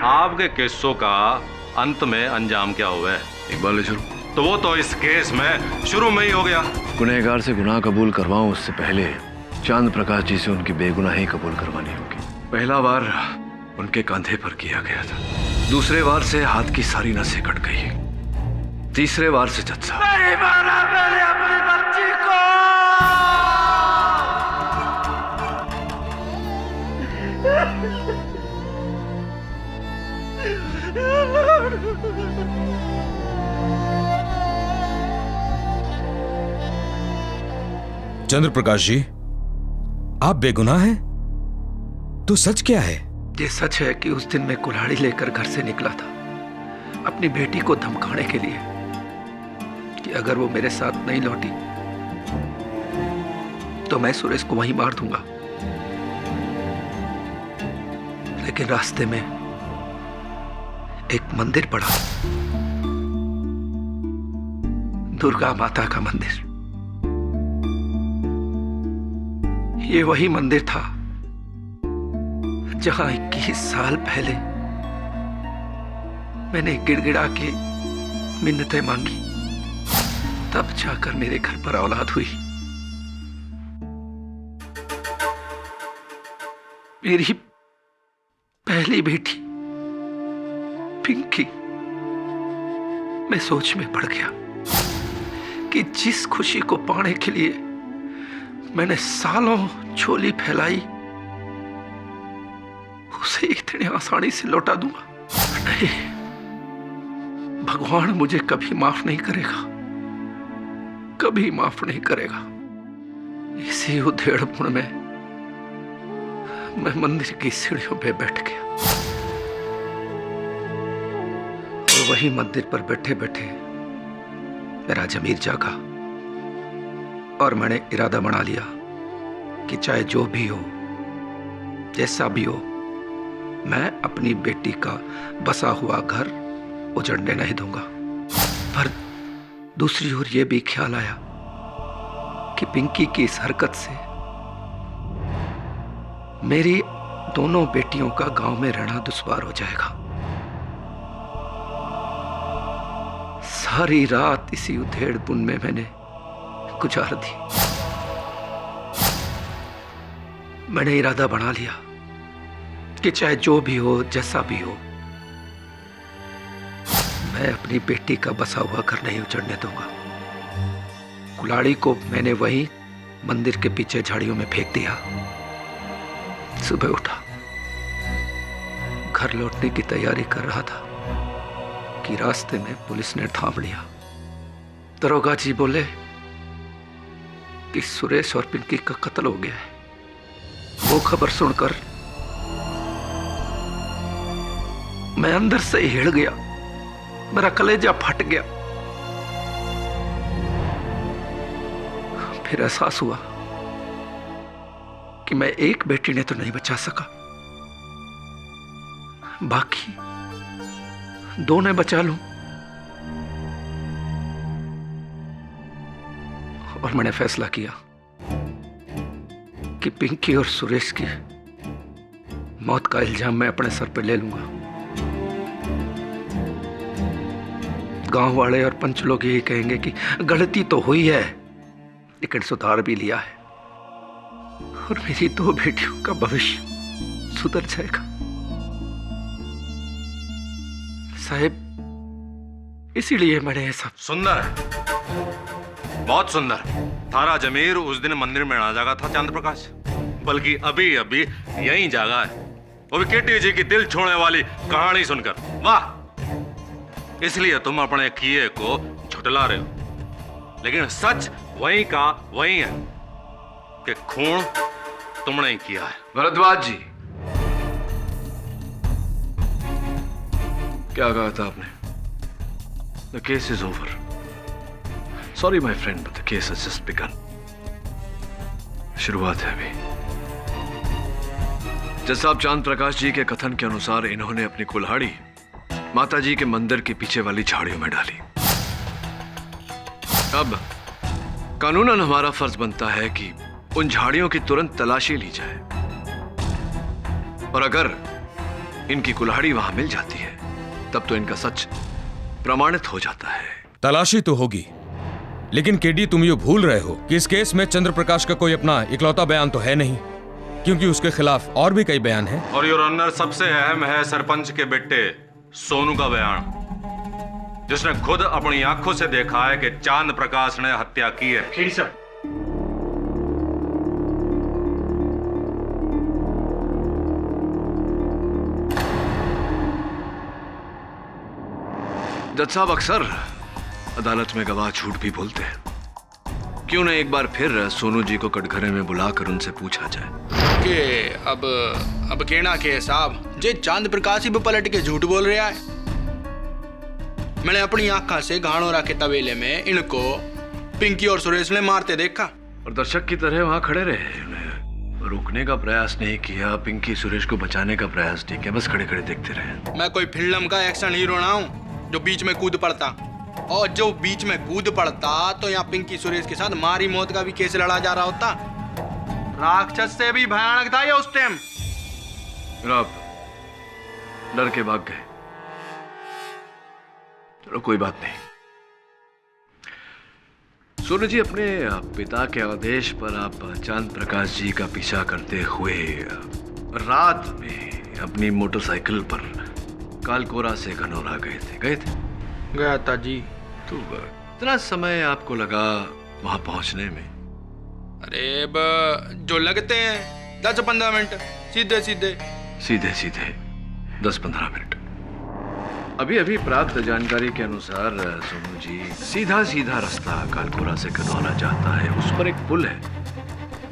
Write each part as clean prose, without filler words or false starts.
आपके केसों का अंत में अंजाम क्या हुआ है? इकबाल शुरू तो वो तो इस केस में शुरू में ही हो गया। गुनहगार से गुनाह कबूल करवाऊं उससे पहले चांद प्रकाश जी से उनकी बेगुनाही कबूल करवानी होगी। पहला वार उनके कंधे पर किया गया था, दूसरे वार से हाथ की सारी नसें कट गई, तीसरे वार से जज साहब नहीं मारा मैंने अपनी बच्ची को। चंद्र प्रकाश जी, आप बेगुनाह हैं? तो सच क्या है? ये सच है कि उस दिन मैं कुल्हाड़ी लेकर घर से निकला था अपनी बेटी को धमकाने के लिए कि अगर वो मेरे साथ नहीं लौटी तो मैं सुरेश को वहीं मार दूंगा। लेकिन रास्ते में एक मंदिर पड़ा, दुर्गा माता का मंदिर। ये वही मंदिर था जहां 21 साल पहले मैंने गिड़गिड़ा के मिन्नतें मांगी, तब जाकर मेरे घर पर औलाद हुई। मेरी पहली बेटी पिंकी। मैं सोच में पड़ गया कि जिस खुशी को पाने के लिए मैंने सालों झोली फैलाई, उसे इतने आसानी से लौटा दूंगा? नहीं, भगवान मुझे कभी माफ नहीं करेगा, कभी माफ नहीं करेगा। इसी उधेड़पुर में मैं मंदिर की सीढ़ियों पे बैठ गया और वही मंदिर पर बैठे बैठे मेरा ज़मीर जागा और मैंने इरादा बना लिया कि चाहे जो भी हो, जैसा भी हो, मैं अपनी बेटी का बसा हुआ घर उजड़ने नहीं दूंगा। पर दूसरी ओर यह भी ख्याल आया कि पिंकी की इस हरकत से मेरी दोनों बेटियों का गांव में रहना दुश्वार हो जाएगा। सारी रात इसी उधेड़पुन में मैंने गुजार दी। मैंने इरादा बना लिया कि चाहे जो भी हो, जैसा भी हो, मैं अपनी बेटी का बसा हुआ घर नहीं उजड़ने दूंगा। कुल्हाड़ी को मैंने वहीं मंदिर के पीछे झाड़ियों में फेंक दिया। सुबह उठा, घर लौटने की तैयारी कर रहा था कि रास्ते में पुलिस ने थाम लिया। दरोगा जी बोले कि सुरेश और पिंकी का कत्ल हो गया है। वो खबर सुनकर मैं अंदर से हिड़ गया, मेरा कलेजा फट गया। फिर एहसास हुआ कि मैं एक बेटी ने तो नहीं बचा सका, बाकी दो ने बचा लूं। और मैंने फैसला किया कि पिंकी और सुरेश की मौत का इल्जाम मैं अपने सर पर ले लूंगा। गांव वाले और पंच लोग यही कहेंगे कि गलती तो हुई है, लेकिन सुधार भी लिया है और मेरी दो बेटियों का भविष्य सुधर जाएगा। साहब, इसीलिए मैंने ये सब। सुंदर है, बहुत सुंदर। थारा जमीर उस दिन मंदिर में ना जागा था चंद्र प्रकाश, बल्कि अभी अभी यहीं जागा है, वो भी केटी जी की दिल छोड़ने वाली कहानी सुनकर। वाह! इसलिए तुम अपने किए को झुटला रहे हो, लेकिन सच वहीं का वहीं है कि खून तुमने ही किया है। भरद्वाज जी, क्या कहा था आपने? The case is over. Sorry my friend, but the case has just begun. शुरुआत है अभी। जज साहब, चांद प्रकाश जी के कथन के अनुसार इन्होंने अपनी कुल्हाड़ी माता जी के मंदिर के पीछे वाली झाड़ियों में डाली। अब कानूनन हमारा फर्ज बनता है कि उन झाड़ियों की तुरंत तलाशी ली जाए, और अगर इनकी कुल्हाड़ी वहां मिल जाती है, तब तो इनका सच प्रमाणित हो जाता है। तलाशी तो होगी, लेकिन केडी तुम ये भूल रहे हो कि इस केस में चंद्र प्रकाश का कोई अपना इकलौता बयान तो है नहीं, क्योंकि उसके खिलाफ और भी कई बयान हैं। और योर ऑनर, सबसे अहम है सरपंच के बेटे सोनू का बयान, जिसने खुद अपनी आंखों से देखा है कि चांद प्रकाश ने हत्या की है। खेड़ी साहब, जज साहब, अक्सर अदालत में गवाह झूठ भी बोलते हैं। क्यों न एक बार फिर सोनू जी को कटघरे में बुलाकर उनसे पूछा जाए कि अब कहना के साहब जे चांद प्रकाश ही भी पलट के झूठ बोल रहा है। मैंने अपनी आंखा से घाणोरा के तबेले में इनको पिंकी और सुरेश ने मारते देखा, और दर्शक की तरह वहां खड़े रहे। उन्हें रोकने का प्रयास नहीं किया, पिंकी सुरेश को बचाने का प्रयास नहीं किया, बस खड़े खड़े देखते रहे। मैं कोई फिल्म का एक्शन हीरो ना हूँ जो बीच में कूद पड़ता, और जो बीच में कूद पड़ता तो यहाँ पिंकी सुरेश के साथ मारी मौत का भी केस लड़ा जा रहा होता। राक्षस से भी भयानक था ये उस टाइम। आप डर के भाग गए। चलो कोई बात नहीं। सोनू जी, अपने पिता के आदेश पर आप चांद प्रकाश जी का पीछा करते हुए रात में अपनी मोटरसाइकिल पर कालकोरा से घनौरा गए थे। गया था जी। तो इतना समय आपको लगा वहां पहुंचने में? अरे जो लगते हैं 10-15 मिनट, सीधे सीधे सीधे सीधे 10-15 मिनट। अभी अभी प्राप्त जानकारी के अनुसार सोनू जी, सीधा सीधा रास्ता कालकोरा से घनौरा जाता है। उस पर एक पुल है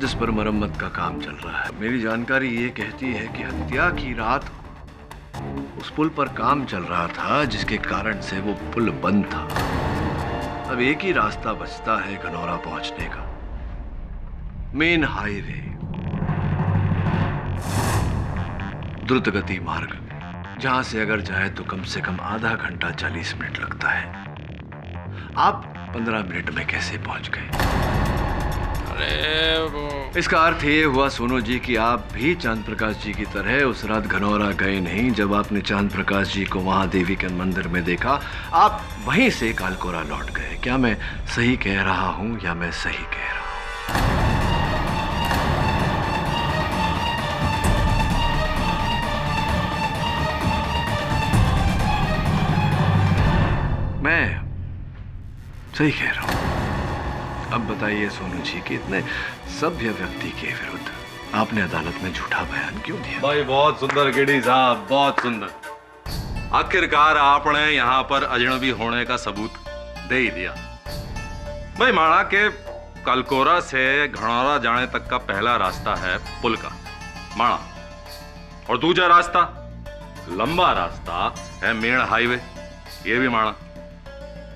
जिस पर मरम्मत का काम चल रहा है। मेरी जानकारी ये कहती है कि हत्या की रात उस पुल पर काम चल रहा था, जिसके कारण से वो पुल बंद था। अब एक ही रास्ता बचता है घनौरा पहुंचने का, मेन हाईवे, द्रुत गति मार्ग, जहां से अगर जाए तो कम से कम आधा घंटा 40 मिनट लगता है। आप 15 मिनट में कैसे पहुंच गए? अरे इसका अर्थ ये हुआ सोनू जी कि आप भी चांद प्रकाश जी की तरह उस रात घनौरा गए नहीं। जब आपने चांद प्रकाश जी को वहां देवी के मंदिर में देखा, आप वहीं से कालकोरा लौट गए। क्या मैं सही कह रहा हूं या मैं सही कह रहा हूं? मैं सही कह रहा हूं। अब बताइए सोनू जी कि इतने सभ्य व्यक्ति के विरुद्ध आपने अदालत में झूठा बयान क्यों दिया? भाई बहुत सुंदर केडी साहब, बहुत सुंदर। आखिरकार आपने यहाँ पर अजनबी होने का सबूत दे ही दिया। भाई माना के कालकोरा से घनौरा जाने तक का पहला रास्ता है पुल का, माना, और दूसरा रास्ता, लंबा रास्ता है मेन हाईवे, ये भी माना।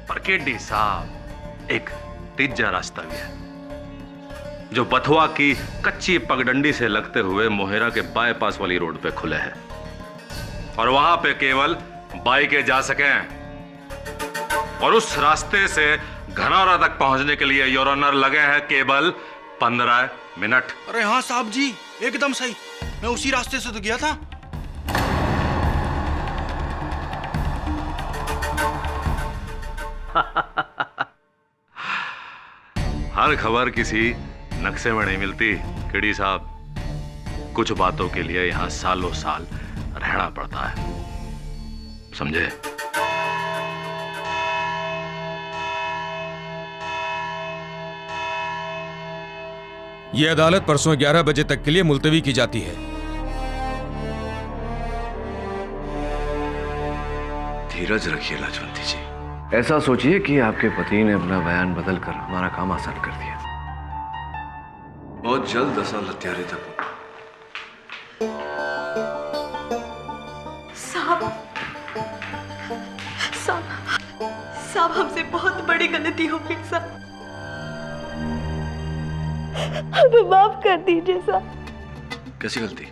पर केडी साहब, एक तीसरा रास्ता भी है जो बथुआ की कच्ची पगडंडी से लगते हुए मोहेरा के बाईपास वाली रोड पे खुले हैं, और वहां पे केवल बाइकें जा सकें। और उस रास्ते से घनौरा तक पहुंचने के लिए योर ऑनर लगे हैं केवल 15 मिनट। अरे हाँ साहब जी, एकदम सही, मैं उसी रास्ते से तो गया था। हर खबर किसी नक्शे में नहीं मिलती केडी साहब। कुछ बातों के लिए यहां सालों साल रहना पड़ता है, समझे? यह अदालत परसों 11 बजे तक के लिए मुलतवी की जाती है। धीरज रखिए लाजवंती जी। ऐसा सोचिए कि आपके पति ने अपना बयान बदलकर हमारा काम आसान कर दिया। बहुत जल्द असल हत्यारे तक। साहब हमसे बहुत बड़ी गलती हो गई साहब, हमें माफ कर दीजिए साहब। कैसी गलती?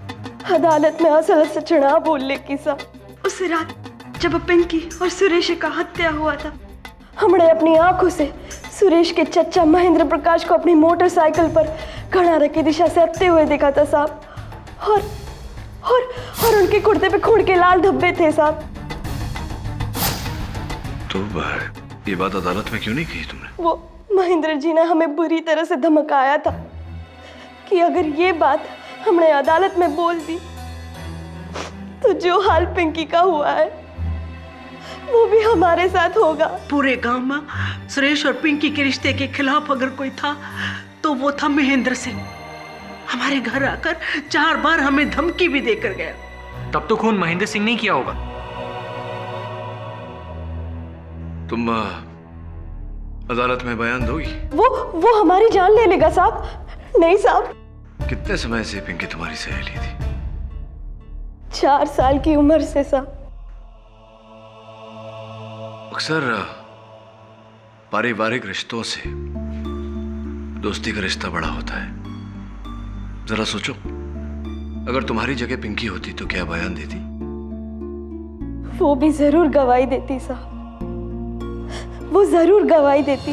अदालत में असल सच ना बोलने की साहब। उस रात जब पिंकी और सुरेश का हत्या हुआ था, हमने अपनी आंखों से सुरेश के चचा महेंद्र प्रकाश को अपनी मोटरसाइकिल पर घनौरा की दिशा से आते हुए देखा था साहब। और और उनके कुर्ते पे खून के लाल धब्बे थे साहब। तो ये बात अदालत में क्यों नहीं की तुमने? वो महेंद्र जी ने हमें बुरी तरह से धमकाया था कि अगर ये बात हमने अदालत में बोल दी तो जो हाल पिंकी का हुआ है वो भी हमारे साथ होगा। पूरे गांव में सुरेश और पिंकी के रिश्ते के खिलाफ अगर कोई था तो वो था महेंद्र सिंह। हमारे घर आकर 4 बार हमें धमकी भी देकर गया। तब तो खून महेंद्र सिंह ने किया होगा। तुम अदालत में बयान दोगी? वो हमारी जान ले लेगा साहब। नहीं साहब। कितने समय से पिंकी तुम्हारी सहेली थी? 4 साल की उम्र से साहब। अक्सर पारिवारिक रिश्तों से दोस्ती का रिश्ता बड़ा होता है। जरा सोचो, अगर तुम्हारी जगह पिंकी होती तो क्या बयान देती? वो भी जरूर गवाही देती साहब, वो जरूर गवाही देती।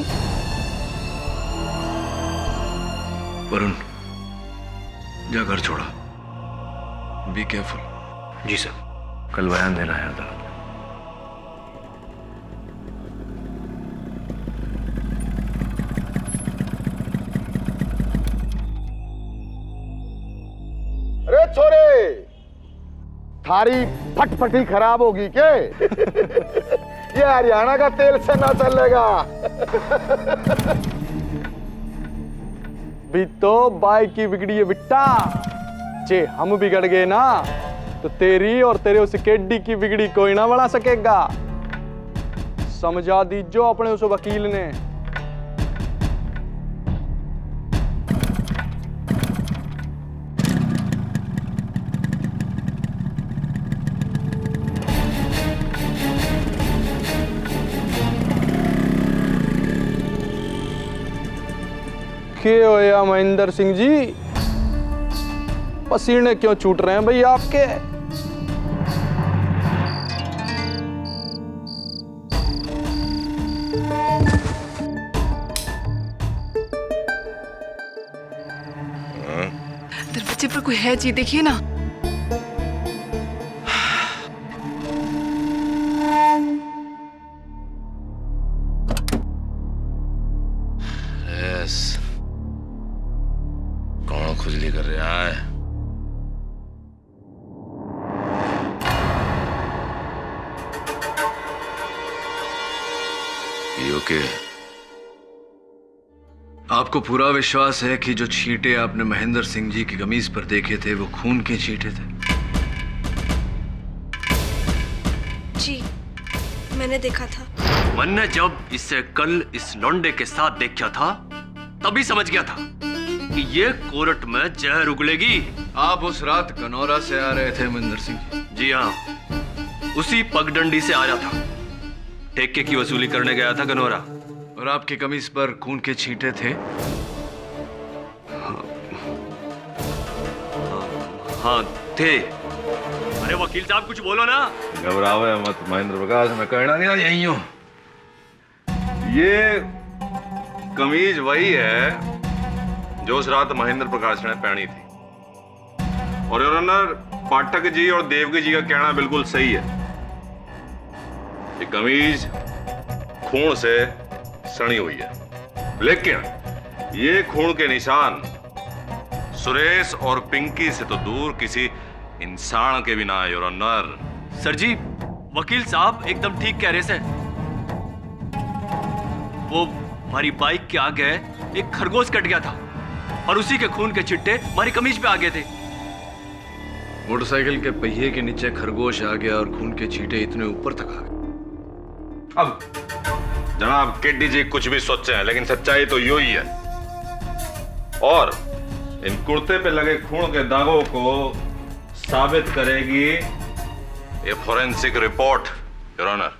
वरुण, जा घर छोड़ा। Be careful. जी सर। कल बयान देना है अदालत में। अरे छोरे, थारी फटफटी खराब होगी के? ये हरियाणा का तेल से ना चलेगा। भी तो बाइक की बिगड़ी है बिट्टा। जे हम बिगड़ गए ना तो तेरी और तेरे उस केडी की बिगड़ी कोई ना बना सकेगा। समझा दीजो अपने उस वकील ने। क्या होया महेंद्र सिंह जी? पसीने क्यों छूट रहे हैं भाई आपके? दरवाजे पर कोई है जी, देखिए ना। कौन खुजली कर रहा है? ओके। आपको पूरा विश्वास है कि जो छींटे आपने महेंद्र सिंह जी की कमीज पर देखे थे वो खून के छींटे थे? जी, मैंने देखा था। मैंने जब इसे कल इस लौंडे के साथ देखा था तभी समझ गया था कि ये कोर्ट में जहर उगलेगी। आप उस रात कनौरा से आ रहे थे महेंद्र सिंह जी? जी हाँ, उसी पगडंडी से आ रहा था। ठेके की वसूली करने गया था कनौरा। और आपकी कमीज पर खून के छींटे थे? हाँ थे। अरे वकील साहब कुछ बोलो ना। घबरावे मत महेंद्र प्रकाश, मैं कहना नहीं यही हूं। ये कमीज वही है जो उस रात महेंद्र प्रकाश ने पहनी थी। और योर ऑनर, पाठक जी और देवगी जी का कहना बिल्कुल सही है। ये कमीज खून से सनी हुई है, लेकिन ये खून के निशान सुरेश और पिंकी से तो दूर किसी इंसान के भी ना है योर ऑनर। सर जी, वकील साहब एकदम ठीक कह रहे से। वो हमारी बाइक के आगे एक खरगोश कट गया था और उसी के खून के छिट्टे हमारी कमीज पे आ गए थे। मोटरसाइकिल के पहिए के नीचे खरगोश आ गया और खून के छींटे इतने ऊपर तक आ गए। अब जनाब केडी जी कुछ भी सोचे हैं, लेकिन सच्चाई तो यू ही है। और इन कुर्ते पे लगे खून के दागों को साबित करेगी ये फोरेंसिक रिपोर्ट योर ऑनर।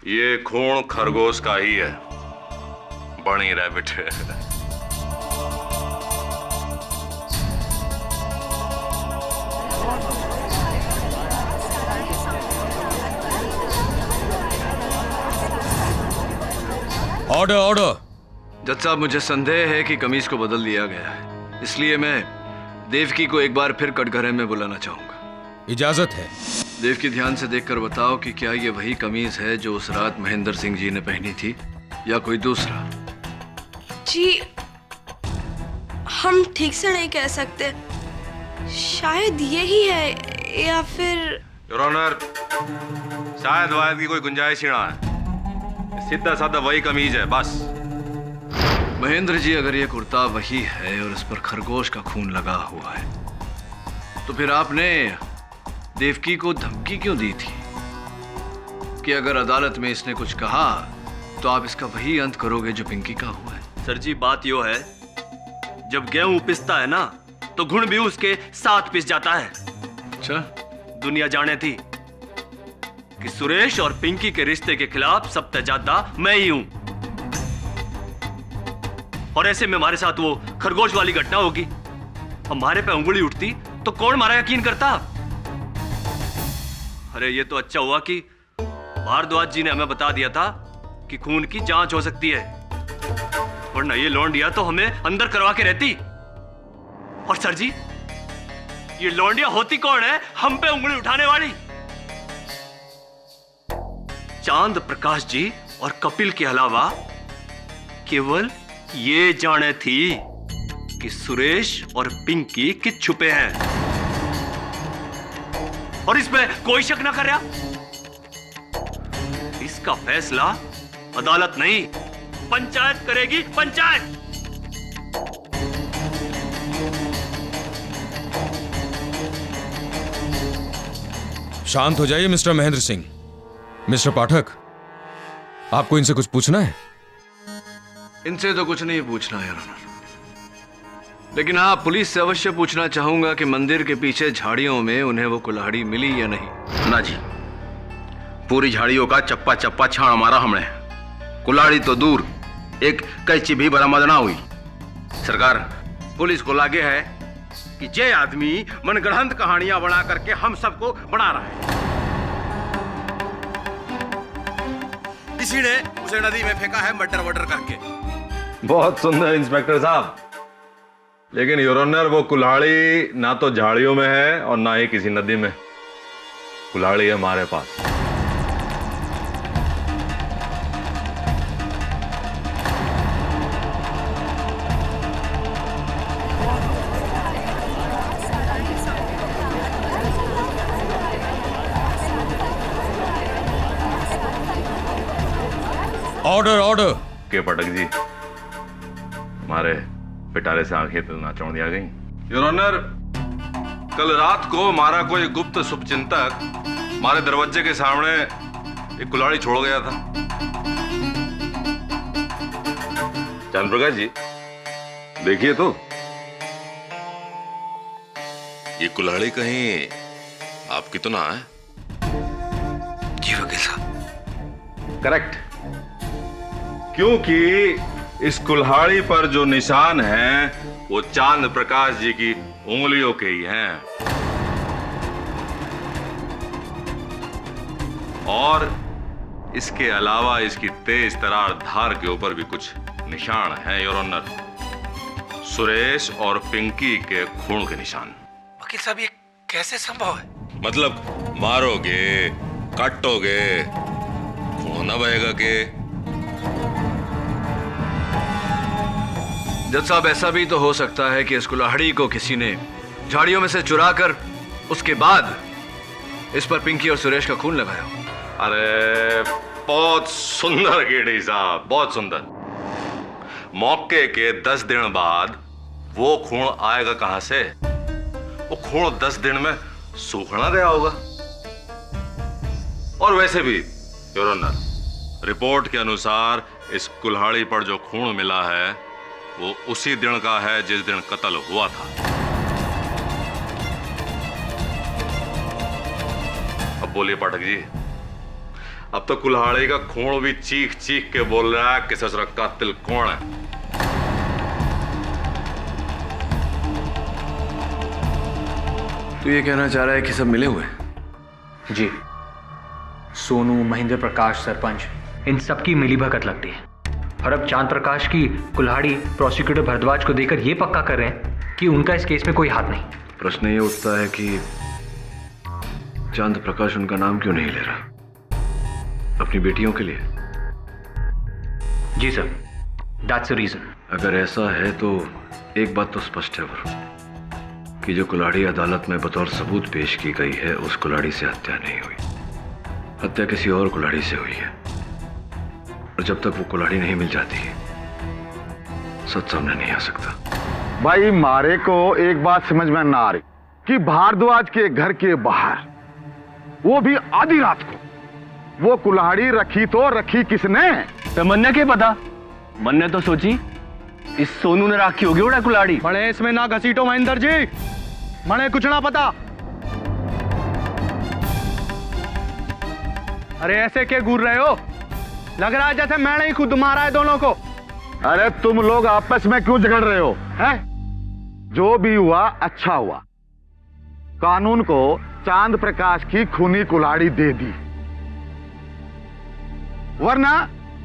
ये खून खरगोश का ही है, बनी रैबिट। Order order. जज साहब, मुझे संदेह है कि कमीज को बदल दिया गया है, इसलिए मैं देवकी को एक बार फिर कटघरे में बुलाना चाहूंगा। इजाजत है। देव की ध्यान से देखकर बताओ कि क्या ये वही कमीज है जो उस रात महेंद्र सिंह जी ने पहनी थी या कोई दूसरा? जी हम ठीक से नहीं कह सकते, शायद यही है या फिर। योर ऑनर, शायद वायद की कोई गुंजाइश ही ना है, सीधा साधा वही कमीज है बस। महेंद्र जी, अगर ये कुर्ता वही है और इस पर खरगोश का खून लगा हुआ है, तो फिर आपने देवकी को धमकी क्यों दी थी कि अगर अदालत में इसने कुछ कहा तो आप इसका वही अंत करोगे जो पिंकी का हुआ है? सर जी, बात यो है, जब गेहूं पिसता है ना तो घुन भी उसके साथ पिस जाता है। अच्छा, दुनिया जाने थी कि सुरेश और पिंकी के रिश्ते के खिलाफ सबसे ज्यादा मैं ही हूं, और ऐसे में हमारे साथ वो खरगोश वाली घटना होगी, हमारे पे उंगली उठती तो कौन हमारा यकीन करता? अरे ये तो अच्छा हुआ कि भारद्वाज जी ने हमें बता दिया था कि खून की जांच हो सकती है, वरना ये लौंडिया तो हमें अंदर करवा के रहती। और सर जी, ये लौंडिया होती कौन है हम पे उंगली उठाने वाली? चांद प्रकाश जी और कपिल के अलावा केवल ये जाने थी कि सुरेश और पिंकी किस छुपे हैं, और इसमें कोई शक ना कर रहा। इसका फैसला अदालत नहीं, पंचायत करेगी, पंचायत। शांत हो जाइए मिस्टर महेंद्र सिंह। मिस्टर पाठक, आपको इनसे कुछ पूछना है? इनसे तो कुछ नहीं पूछना है, लेकिन हाँ, पुलिस से अवश्य पूछना चाहूंगा कि मंदिर के पीछे झाड़ियों में उन्हें वो कुल्हाड़ी मिली या नहीं। ना जी, पूरी झाड़ियों का चप्पा चप्पा छाण मारा हमने, कुल्हाड़ी तो दूर, एक कैंची भी बरामद ना हुई। सरकार, पुलिस को लागे है कि ये आदमी मनगढ़ंत कहानियां बना करके हम सबको बना रहा है। इसी ने उसे नदी में फेंका है मर्डर वर्डर करके। बहुत सुंदर इंस्पेक्टर साहब, लेकिन योर ऑनर, वो कुल्हाड़ी ना तो झाड़ियों में है और ना ही किसी नदी में। कुल्हाड़ी है हमारे पास। Order order. के पटक जी, हमारे पिटारे से आंखें तो ना चौड़ दिया गई। योर ऑनर, कल रात को हमारा कोई गुप्त शुभचिंतक हमारे दरवाजे के सामने एक कुल्हाड़ी छोड़ गया था। चंद्र प्रकाश जी, देखिए तो, ये कुल्हाड़ी कहीं आपकी तो ना है? जी वकील साहब, करेक्ट, क्योंकि इस कुल्हाड़ी पर जो निशान हैं वो चांद प्रकाश जी की उंगलियों के ही हैं, और इसके अलावा इसकी तेज तरार धार के ऊपर भी कुछ निशान हैं योर ऑनर, सुरेश और पिंकी के खून के निशान। वकील साहब, ये कैसे संभव है? मतलब मारोगे, काटोगे, खून ना बहेगा के? जज साहब, ऐसा भी तो हो सकता है कि इस कुल्हाड़ी को किसी ने झाड़ियों में से चुरा कर उसके बाद इस पर पिंकी और सुरेश का खून लगाया हो। अरे बहुत सुंदर गेडी साहब, बहुत सुंदर। मौके के 10 दिन बाद वो खून आएगा कहां से? वो खून 10 दिन में सूखना गया होगा। और वैसे भी योर ऑनर, रिपोर्ट के अनुसार इस कुल्हाड़ी पर जो खून मिला है वो उसी दिन का है जिस दिन कत्ल हुआ था। अब बोलिए पाठक जी, अब तो कुल्हाड़ी का खून भी चीख चीख के बोल रहा है कि ससुर कातिल कौन है। तो ये कहना चाह रहा है कि सब मिले हुए हैं? जी, सोनू, महेंद्र प्रकाश, सरपंच, इन सबकी मिलीभगत लगती है। और अब चांद प्रकाश की कुल्हाड़ी प्रोसिक्यूटर भारद्वाज को देकर यह पक्का कर रहे हैं कि उनका इस केस में कोई हाथ नहीं। प्रश्न ये उठता है कि चांद प्रकाश उनका नाम क्यों नहीं ले रहा? अपनी बेटियों के लिए? जी सर, दैट्स द रीजन। अगर ऐसा है तो एक बात तो स्पष्ट है वरुण, कि जो कुल्हाड़ी अदालत में बतौर सबूत पेश की गई है उस कुल्हाड़ी से हत्या नहीं हुई। हत्या किसी और कुल्हाड़ी से हुई है, और जब तक वो कुल्हाड़ी नहीं मिल जाती सच सामने नहीं आ सकता। भाई मारे को एक बात समझ में ना आ रही कि भारद्वाज के घर के बाहर, वो भी आधी रात को, वो कुल्हाड़ी रखी तो रखी किसने? तो मन्ने के पता, मन्ने तो सोची इस सोनू ने राखी होगी उड़ा कुल्हाड़ी। बड़े इसमें ना घसीटो महेंद्र जी, मने कुछ ना पता। अरे ऐसे क्या घूर रहे हो? लग रहा है जैसे मैंने ही खुद मारा है दोनों को। अरे तुम लोग आपस में क्यों झगड़ रहे हो? हैं? जो भी हुआ अच्छा हुआ। कानून को चांद प्रकाश की खूनी कुल्हाड़ी दे दी, वरना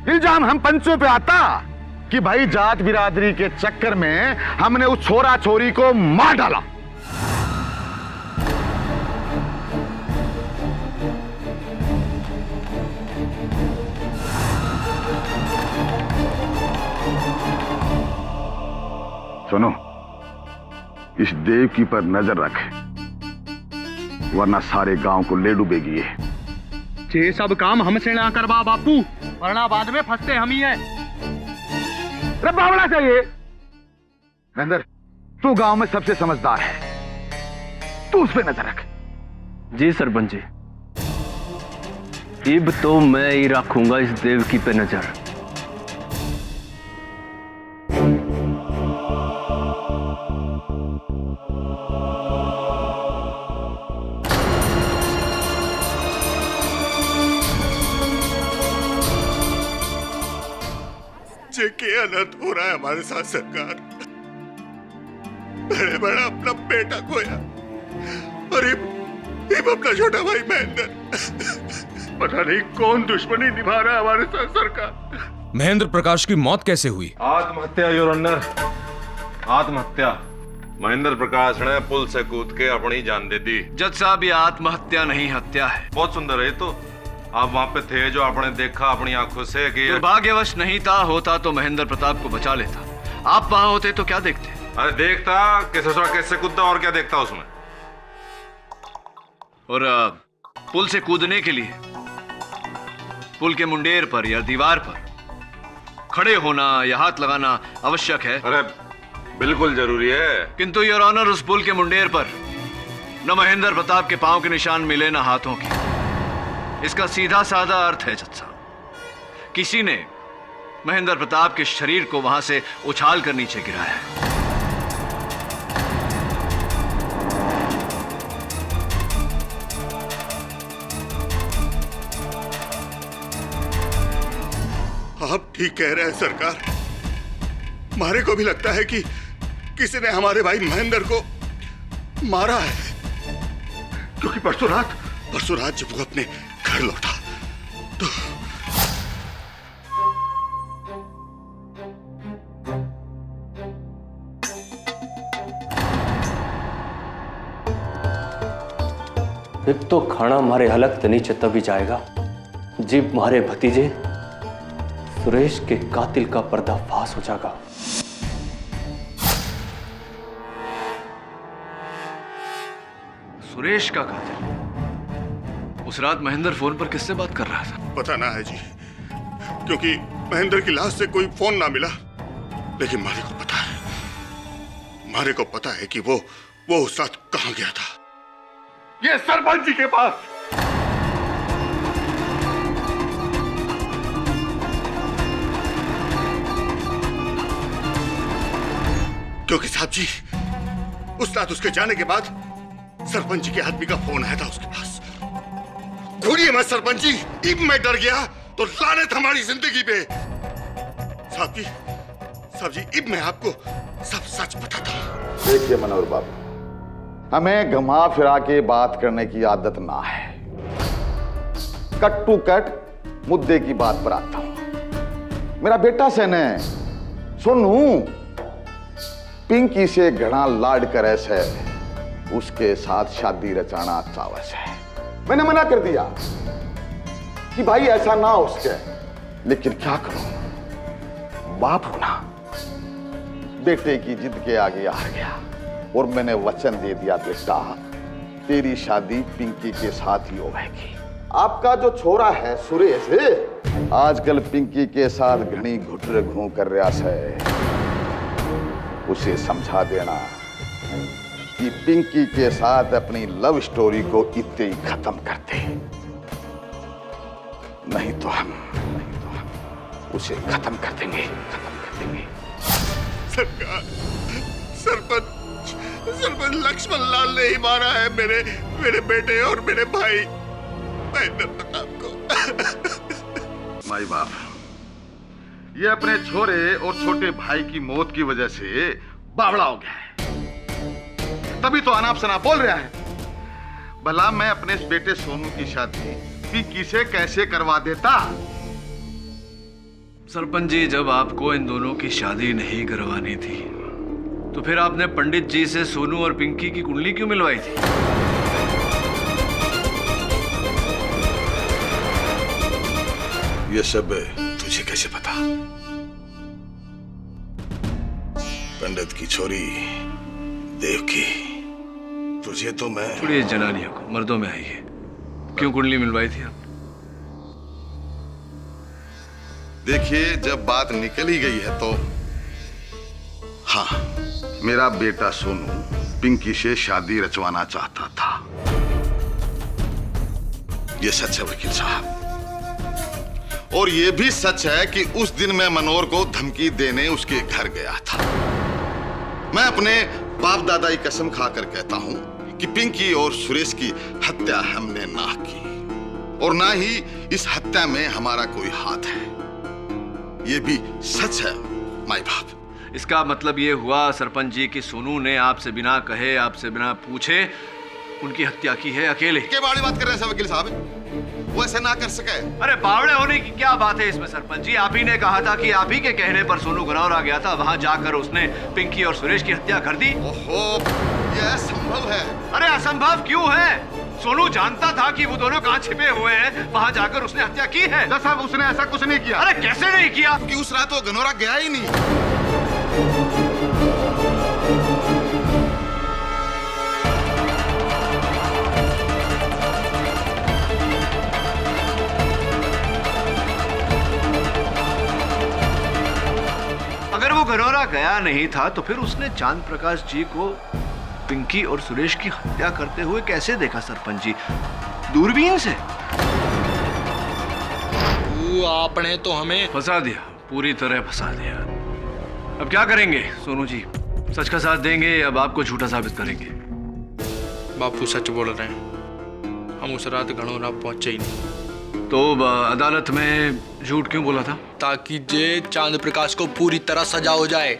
इल्जाम हम पंचों पे आता कि भाई जात बिरादरी के चक्कर में हमने उस छोरा छोरी को मार डाला। सुनो, इस देवकी पर नजर रख, वरना सारे गांव को ले डूबेगी ये। ये सब काम हमसे ना करवा बापू, वरना बाद में फंसते हम ही हैं। अरे बावड़ा चाहिए। महेंद्र, तू गांव में सबसे समझदार है, तू उस पे नजर रख। जी सरपंच जी, इब तो मैं ही रखूंगा इस देवकी पे नजर। के अनर्थ हो रहा है हमारे साथ सरकार। बड़े बड़ा अपना बेटा खोया, और इब अपना छोटा भाई महेंद्र। पता नहीं कौन दुश्मनी निभा रहा है हमारे साथ सरकार। महेंद्र प्रकाश की मौत कैसे हुई? आत्महत्या योर ऑनर, आत्महत्या। महेंद्र प्रकाश ने पुल से कूद के अपनी जान दे दी। जज साहब, ये आत्महत्या नहीं हत्या है। बहुत सुंदर है तो। आप वहां पे थे जो आपने देखा अपनी आंखों से कि दुर्भाग्यवश नहीं था, होता तो महेंद्र प्रताप को बचा लेता। आप वहां होते तो क्या देखते? अरे देखता कैसे कूदता, और क्या देखता उसमें। और पुल से कूदने के लिए पुल के मुंडेर पर या दीवार पर खड़े होना या हाथ लगाना आवश्यक है। अरे बिल्कुल जरूरी है। किंतु योर ऑनर, उस पुल के मुंडेर पर न महेंद्र प्रताप के पांव के निशान मिले, न हाथों के। इसका सीधा साधा अर्थ है जज साहब, किसी ने महेंद्र प्रताप के शरीर को वहां से उछाल कर नीचे गिराया है। आप ठीक कह रहे हैं सरकार। मारे को भी लगता है कि किसी ने हमारे भाई महेंद्र को मारा है, क्योंकि परसों रात जब वो अपने घर लौटा तो एक तो खाना मारे हलक तनी चत्ता भी जाएगा, जीप मारे भतीजे सुरेश के कातिल का पर्दाफाश हो जाएगा। सुरेश का कातिल? उस रात महेंद्र फोन पर किससे बात कर रहा था? पता ना है जी, क्योंकि महेंद्र की लाश से कोई फोन ना मिला। लेकिन मारे को पता है कि वो उस रात कहां गया था। ये सरपंच जी के पास। क्योंकि साहब जी, उस रात उसके जाने के बाद सरपंच जी के आदमी का फोन आया था उसके पास। घूरिए मत सरपंच जी, इब मैं डर गया तो लानत हमारी जिंदगी पे। साहब जी, इब मैं आपको सब सच बताता हूं। देखिए मनोहर बाबू, हमें घुमा फिरा के बात करने की आदत ना है। कट टू कट मुद्दे की बात पर आता हूं। मेरा बेटा सेन है सोनू, पिंकी से घड़ा लाड करे से उसके साथ शादी रचाना चावस है। मैंने मना कर दिया कि भाई ऐसा ना हो सके, लेकिन क्या करूं, बाप हूं ना। बेटे की जिद के आगे हार गया और मैंने वचन दे दिया, बेटा तेरी शादी पिंकी के साथ ही होगी। आपका जो छोरा है सुरेश आजकल पिंकी के साथ घनी घुटर घूं कर रहा है, उसे समझा देना कि पिंकी के साथ अपनी लव स्टोरी को इतने ही खत्म कर दे, नहीं तो हम उसे खत्म कर देंगे। सरकार, सरपंच लक्ष्मण लाल ने ही मारा है मेरे बेटे और मेरे भाई महेंद्र प्रताप को। माई बाप, ये अपने छोरे और छोटे भाई की मौत की वजह से बावड़ा हो गया है, तभी तो अनाप शनाप बोल रहा है। भला मैं अपने इस बेटे सोनू की शादी पिंकी से कैसे करवा देता? सरपंच जी, जब आपको इन दोनों की शादी नहीं करवानी थी तो फिर आपने पंडित जी से सोनू और पिंकी की कुंडली क्यों मिलवाई थी? ये सब तुझे कैसे पता? पंडित की छोरी देवकी, तुझे तो मैं... छोड़िए जनानियों को, मर्दों में आई है। क्यों कुंडली मिलवाई थी आप? देखिए, जब बात निकल ही गई है तो हाँ, मेरा बेटा सोनू पिंकी से शादी रचवाना चाहता था। ये सच है वकील साहब, और ये भी सच है कि उस दिन मैं मनोहर को धमकी देने उसके घर गया था। मैं अपने बाप दादा की कसम खाकर कहता हूं कि पिंकी और सुरेश की हत्या हमने ना की, और ना ही इस हत्या में हमारा कोई हाथ है। ये भी सच है माई बाप। इसका मतलब ये हुआ सरपंच जी कि सोनू ने आपसे बिना कहे, आपसे बिना पूछे उनकी हत्या की है अकेले। के बारे बात कर रहे हैं वकील साहब, वो ऐसे ना कर सके। अरे बावड़े होने की क्या बात है इसमें सरपंच जी? आप ही ने कहा था कि आप ही के कहने पर सोनू गनौर आ गया था, वहां जाकर उसने पिंकी और सुरेश की हत्या कर दी। ओहो, ये असंभव है। अरे असंभव क्यों है? सोनू जानता था कि वो दोनों कहां छिपे हुए हैं, वहां जाकर उसने हत्या की है। साहब, उसने ऐसा कुछ नहीं किया। अरे कैसे नहीं किया? क्योंकि उस रात वो गनौरा गया ही नहीं। अगर वो गनौरा गया नहीं था तो फिर उसने चांद प्रकाश जी को पिंकी और सुरेश की हत्या करते हुए कैसे देखा सरपंच जी? दूरबीन से? आपने तो हमें फंसा दिया, पूरी तरह फंसा दिया। अब क्या करेंगे सोनू जी? सच का साथ देंगे, अब आपको झूठा साबित करेंगे? बापू सच बोल रहे हैं, हम उस रात गणोरा पहुंचे ही नहीं। तो अदालत में झूठ क्यों बोला था? ताकि जे चांद प्रकाश को पूरी तरह सजा हो जाए।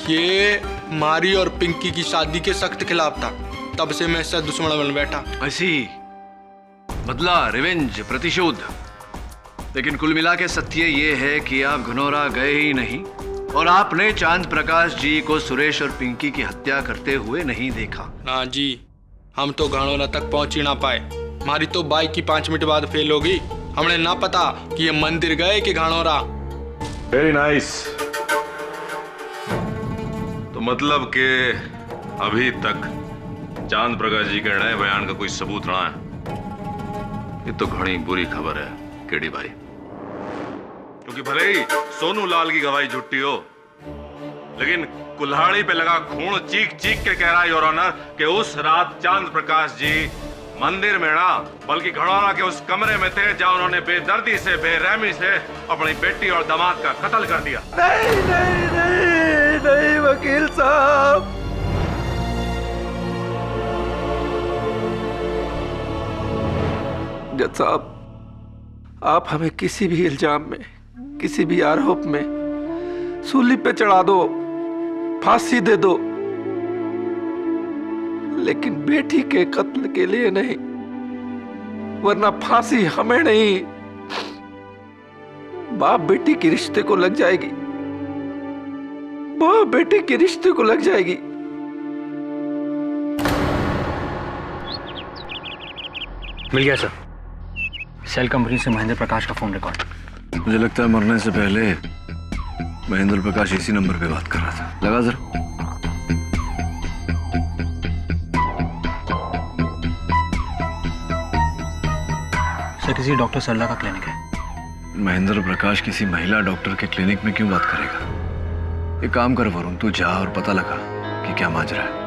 ये मारी और पिंकी की शादी के सख्त खिलाफ था, तब से मैं इससे दुश्मन बन बैठा। ऐसी बदला, रिवेंज, प्रतिशोध। लेकिन कुल मिला के सत्य ये है कि आप घनौरा गए ही नहीं और आपने चांद प्रकाश जी को सुरेश और पिंकी की हत्या करते हुए नहीं देखा। ना जी, हम तो घनौरा तक पहुंच ही ना पाए। हमारी तो बाइक की 5 मिनट बाद फेल होगी। हमने ना पता कि ये मंदिर गए कि घनौरा। Very nice. तो मतलब के अभी तक चांद प्रकाश जी के नए बयान का कोई सबूत रहा है? ये तो घनी बुरी खबर है केडी भाई, क्योंकि भले ही सोनू लाल की गवाही झूठी हो, लेकिन कुल्हाड़ी पे लगा खून चीख चीख के कह रहा है योर ऑनर कि उस रात चांद प्रकाश जी मंदिर में ना बल्कि घनौरा के उस कमरे में थे जहां उन्होंने बेदर्दी से, बेरहमी से अपनी बेटी और दामाद का कत्ल कर दिया। नहीं नहीं नहीं नहीं वकील साहब, जज साहब, आप हमें किसी भी इल्जाम में, किसी भी आरोप में सूली पे चढ़ा दो, फांसी दे दो, लेकिन बेटी के कत्ल के लिए नहीं, वरना फांसी हमें नहीं, बाप बेटी के रिश्ते को लग जाएगी, बाप बेटी के रिश्ते को लग जाएगी। मिल गया सर, सेल कंपनी से महेंद्र प्रकाश का फोन रिकॉर्ड। मुझे लगता है मरने से पहले महेंद्र प्रकाश इसी नंबर पे बात कर रहा था। लगा जरा। सर किसी डॉक्टर सरला का क्लिनिक है। महेंद्र प्रकाश किसी महिला डॉक्टर के क्लिनिक में क्यों बात करेगा? एक काम कर वरुण, तू जा और पता लगा कि क्या माजरा है।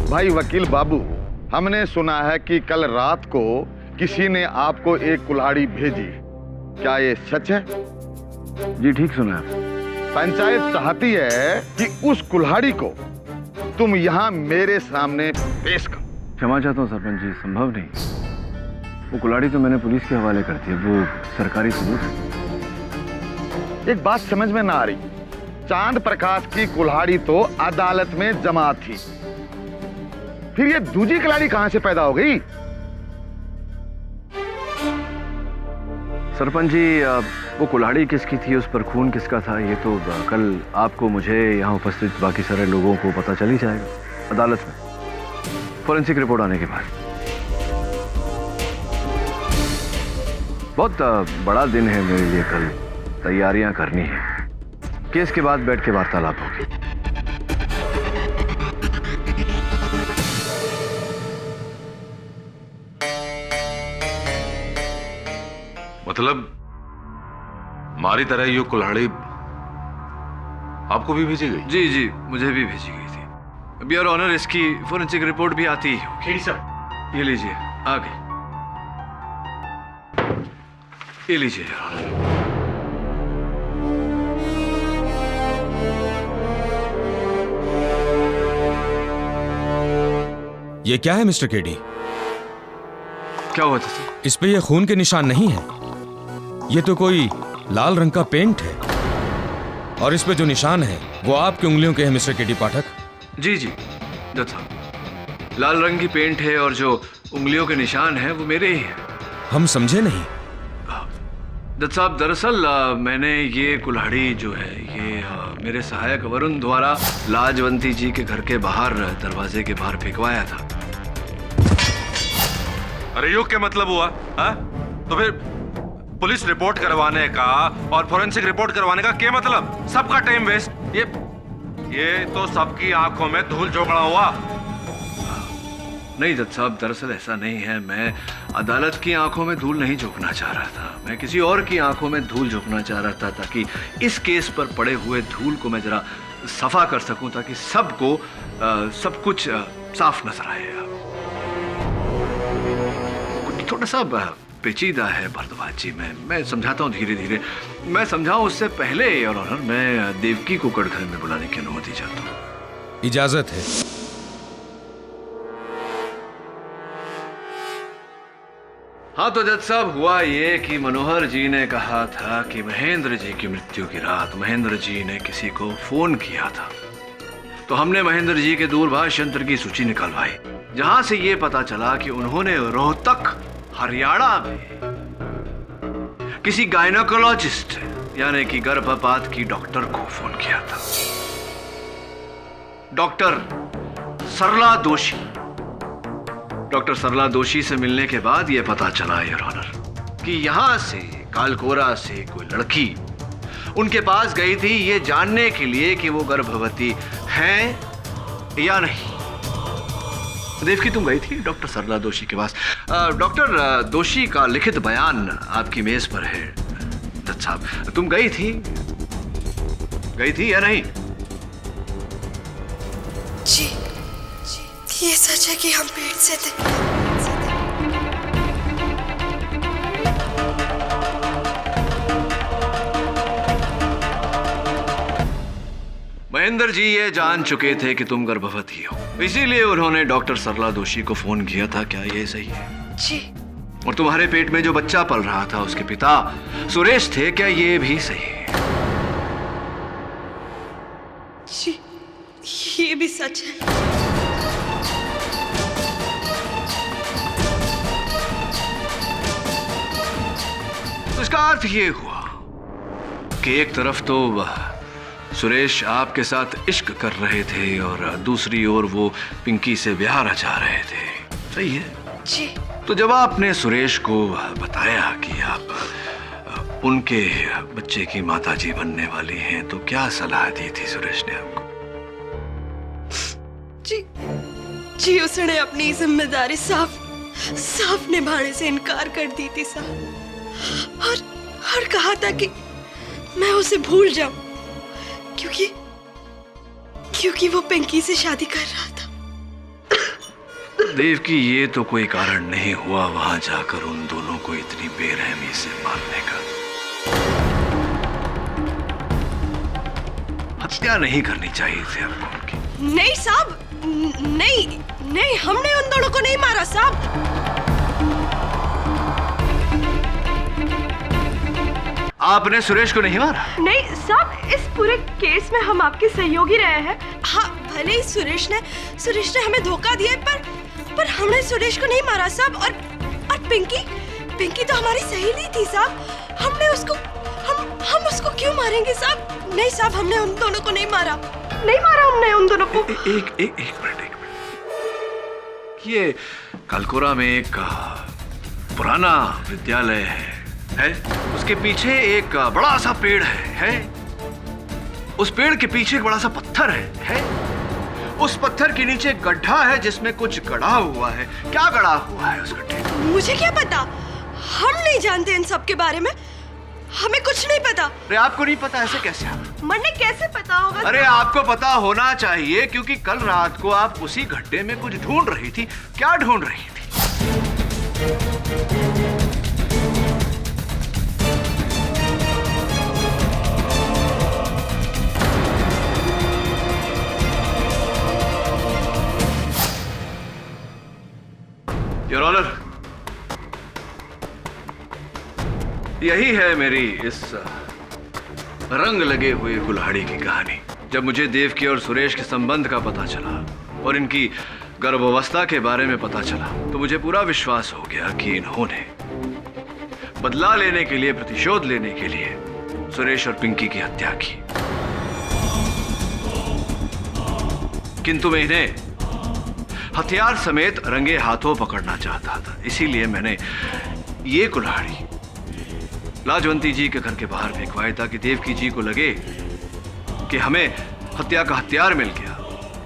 भाई वकील बाबू, हमने सुना है कि कल रात को किसी ने आपको एक कुल्हाड़ी भेजी, क्या ये सच है? जी ठीक सुना है। पंचायत चाहती है कि उस कुल्हाड़ी को तुम यहाँ मेरे सामने पेश करो। क्षमा चाहता हूँ सरपंच जी, संभव नहीं। वो कुल्हाड़ी तो मैंने पुलिस के हवाले कर दी है, वो सरकारी सबूत है। एक बात समझ में ना आ रही, चांद प्रकाश की कुल्हाड़ी तो अदालत में जमा थी, फिर ये दूसरी कुल्हाड़ी कहां से पैदा हो गई? सरपंच जी, वो कुल्हाड़ी किसकी थी, उस पर खून किसका था, ये तो कल आपको, मुझे, यहाँ उपस्थित बाकी सारे लोगों को पता चल ही जाएगा अदालत में, फोरेंसिक रिपोर्ट आने के बाद। बहुत बड़ा दिन है मेरे लिए कल, तैयारियां करनी है। केस के बाद बैठ के वार्तालाप होगी। मतलब हमारी तरह ये कुल्हाड़ी आपको भी भेजी गई? जी जी, मुझे भी भेजी गई थी। अब योर ऑनर, इसकी फोरेंसिक रिपोर्ट भी आती है। खेड़ी सर, ये लीजिए, आ गई। ये लीजिए योर ऑनर। ये क्या है मिस्टर केडी? क्या हुआ था? इस पे ये खून के निशान नहीं है, ये तो कोई लाल रंग का पेंट है, और इस पे जो निशान है वो आपकी उंगलियों के हैं मिस्टर केडी पाठक। जी जी जज साहब, लाल रंग की पेंट है और जो उंगलियों के निशान हैं वो मेरे ही हैं। हम समझे नहीं। जज साहब, दरअसल मैंने ये कुल्हाड़ी जो है ये मेरे सहायक वरुण द्वारा लाजवंती जी के घर के बाहर, दरवाजे के बाहर फेंकवाया था। अरे यो क्या मतलब हुआ? हा? तो फिर पुलिस रिपोर्ट करवाने का और फोरेंसिक रिपोर्ट करवाने का क्या मतलब? सबका टाइम वेस्ट। ये तो सबकी आंखों में धूल झोंकना हुआ। नहीं जज साहब, दरअसल ऐसा नहीं है। मैं अदालत की आंखों में धूल नहीं झोंकना चाह रहा था, मैं किसी और की आंखों में धूल झोंकना चाह रहा था, ताकि इस केस पर पड़े हुए धूल को मैं जरा सफा कर सकूं, ताकि सबको सब कुछ साफ नजर आए। थोड़ा सा पेचीदा है भरद्वाज जी, मैं समझाता हूँ धीरे धीरे। मैं समझाऊं उससे पहले योर ऑनर, मैं देवकी को कटघर में बुलाने की अनुमति चाहता हूँ। इजाजत है। हाँ तो जज साहब, हुआ ये कि मनोहर जी ने कहा था कि महेंद्र जी की मृत्यु की रात महेंद्र जी ने किसी को फोन किया था, तो हमने महेंद्र जी के दूरभाष यंत्र की सूची निकलवाई, जहां से ये पता चला कि उन्होंने रोहतक हरियाणा में किसी गायनोकोलॉजिस्ट यानी कि गर्भपात की डॉक्टर को फोन किया था, डॉक्टर सरला दोषी। डॉक्टर सरला दोषी से मिलने के बाद यह पता चला योर ऑनर कि यहां से कालकोरा से कोई लड़की उनके पास गई थी ये जानने के लिए कि वो गर्भवती हैं या नहीं। देवकी, तुम गई थी डॉक्टर सरला दोषी के पास। डॉक्टर दोषी का लिखित बयान आपकी मेज पर है जज साहब, तुम गई थी या नहीं? जी, ये सच है कि हम पेट से थे। महेंद्र जी ये जान चुके थे कि तुम गर्भवती हो, इसीलिए उन्होंने डॉक्टर सरला दोषी को फोन किया था, क्या ये सही है? जी, और तुम्हारे पेट में जो बच्चा पल रहा था उसके पिता सुरेश थे, क्या ये भी सही है? जी, ये भी सच है। तो इसका अर्थ ये हुआ कि एक तरफ तो सुरेश आपके साथ इश्क कर रहे थे और दूसरी ओर वो पिंकी से ब्याह रचा रहे थे, सही है? जी। तो जब आपने सुरेश को बताया कि आप उनके बच्चे की माताजी बनने वाली हैं, तो क्या सलाह दी थी सुरेश ने आपको? जी, उसने अपनी जिम्मेदारी साफ निभाने से इनकार कर दी थी साहब, और कहा था कि मैं उसे भूल जाऊं क्योंकि वो पिंकी से शादी कर रहा था। देवकी, ये तो कोई कारण नहीं हुआ वहां जाकर उन दोनों को इतनी बेरहमी से मारने का। हत्या नहीं करनी चाहिए थी आपको उनकी। नहीं साहब, नहीं, हमने उन दोनों को नहीं मारा साहब। आपने सुरेश को नहीं मारा? नहीं साहब, इस पूरे केस में हम आपके सहयोगी रहे हैं। हाँ, भले ही सुरेश ने हमें धोखा दिया, पर हमने सुरेश को नहीं मारा साहब। और पिंकी तो हमारी सहेली थी साहब। हमने उसको हम उसको क्यों मारेंगे साहब? नहीं साहब, हमने उन दोनों को नहीं मारा हमने उन दोनों को। एक मिनट। ये कलकोरा में एक पुराना विद्यालय है, उसके पीछे एक बड़ा सा पेड़ है, उस पेड़ के पीछे एक बड़ा सा पत्थर है, उस पत्थर के नीचे एक गड्ढा है जिसमें कुछ गड़ा हुआ है। क्या गड़ा हुआ है उस गड्ढे में? मुझे क्या पता, हम नहीं जानते इन सब के बारे में, हमें कुछ नहीं पता। अरे आपको नहीं पता, ऐसे कैसे? मरने कैसे पता होगा? अरे आपको पता होना चाहिए, क्योंकि कल रात को आप उसी गड्ढे में कुछ ढूंढ रही थी। क्या ढूंढ रही थी? योर ऑनर, यही है मेरी इस रंग लगे हुए कुल्हाड़ी की कहानी। जब मुझे देवकी और सुरेश के संबंध का पता चला और इनकी गर्भावस्था के बारे में पता चला, तो मुझे पूरा विश्वास हो गया कि इन्होंने बदला लेने के लिए, प्रतिशोध लेने के लिए सुरेश और पिंकी की हत्या की। किंतु मैं इन्हें हथियार समेत रंगे हाथों पकड़ना चाहता था। इसीलिए मैंने ये कुल्हाड़ी लाजवंती जी के घर के बाहर फेंकवाई, ताकि देवकी जी को लगे कि हमें हत्या का हथियार मिल गया,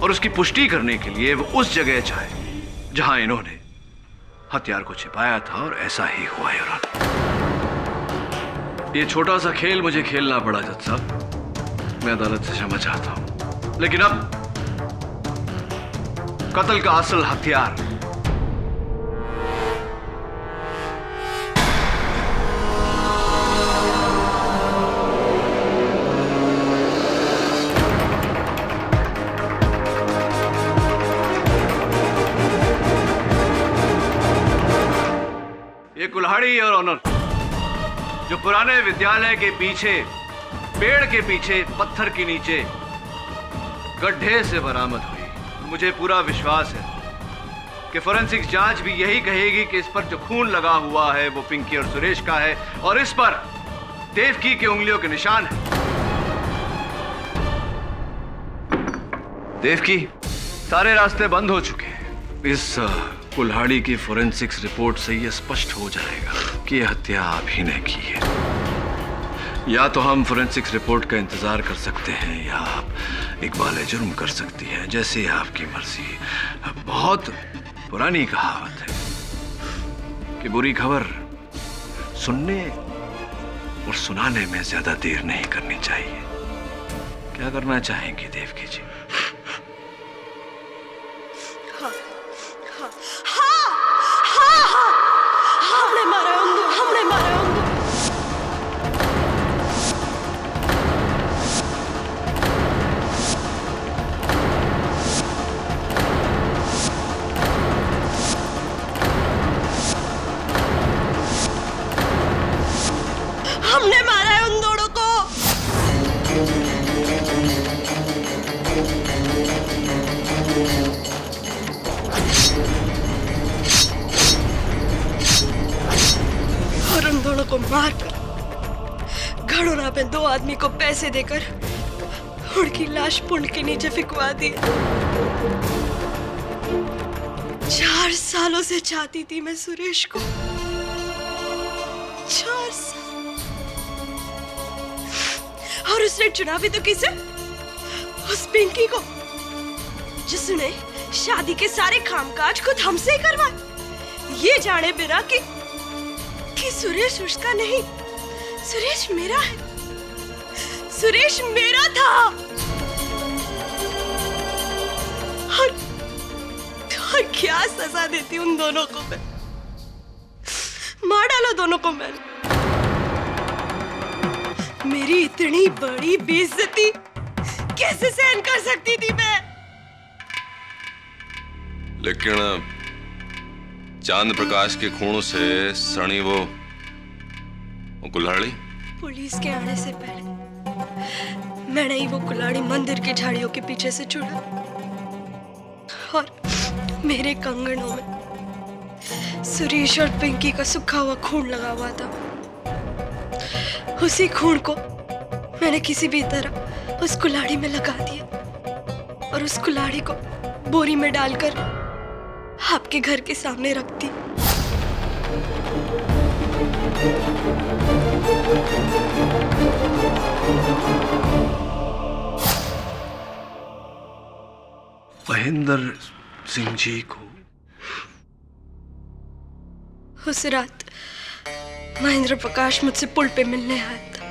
और उसकी पुष्टि करने के लिए वो उस जगह जाए जहां इन्होंने हथियार को छिपाया था। और ऐसा ही हुआ यार। ये छोटा सा खेल मुझे खेलना पड़ा जज साहब, मैं अदालत से क्षमा चाहता हूं। लेकिन अब कत्ल का असल हथियार ये कुल्हाड़ी और ऑनर जो पुराने विद्यालय के पीछे, पेड़ के पीछे, पत्थर के नीचे गड्ढे से बरामद हुई। मुझे पूरा विश्वास है कि फोरेंसिक जांच भी यही कहेगी कि इस पर जो खून लगा हुआ है वो पिंकी और सुरेश का है, और इस पर देवकी की उंगलियों के निशान है। देवकी, सारे रास्ते बंद हो चुके हैं। इस कुल्हाड़ी की फोरेंसिक्स रिपोर्ट से यह स्पष्ट हो जाएगा कि यह हत्या आप ही ने की है। या तो हम फोरेंसिक्स रिपोर्ट का इंतजार कर सकते हैं, या आप इकबाल जुर्म कर सकती हैं, जैसे आपकी मर्जी। बहुत पुरानी कहावत है कि बुरी खबर सुनने और सुनाने में ज्यादा देर नहीं करनी चाहिए। क्या करना चाहेंगी देवकी जी? हमने मारा हमने मारा। उन्होंने 2 आदमी को पैसे देकर उनकी लाश पुल के नीचे फिकवा दी। 4 सालों से चाहती थी मैं सुरेश को, 4 साल, और उसने चुना भी तो किसे? उस पिंकी को, जिसने शादी के सारे कामकाज खुद हमसे ही करवाए, ये जाने बिना कि सुरेश उसका नहीं, सुरेश मेरा है, सुरेश मेरा था। और क्या सजा देती उन दोनों को मैं? मार डाला दोनों को मैंने। मेरी इतनी बड़ी बेइज्जती कैसे सहन कर सकती थी मैं? लेकिन चांद प्रकाश के खून से सनी वो कुल्हाड़ी, पुलिस के आने से पहले मैंने ही वो कुल्हाड़ी मंदिर की झाड़ियों के पीछे से चुरा, और मेरे कंगनों में सुरेश और पिंकी का सूखा हुआ खून लगा हुआ था। उसी खून को मैंने किसी भी तरह उस कुल्हाड़ी में लगा दिया, और उस कुल्हाड़ी को बोरी में डालकर आपके घर के सामने रख दी। महेंद्र सिंह जी को उस रात महेंद्र प्रकाश मुझसे पुल पे मिलने आया था,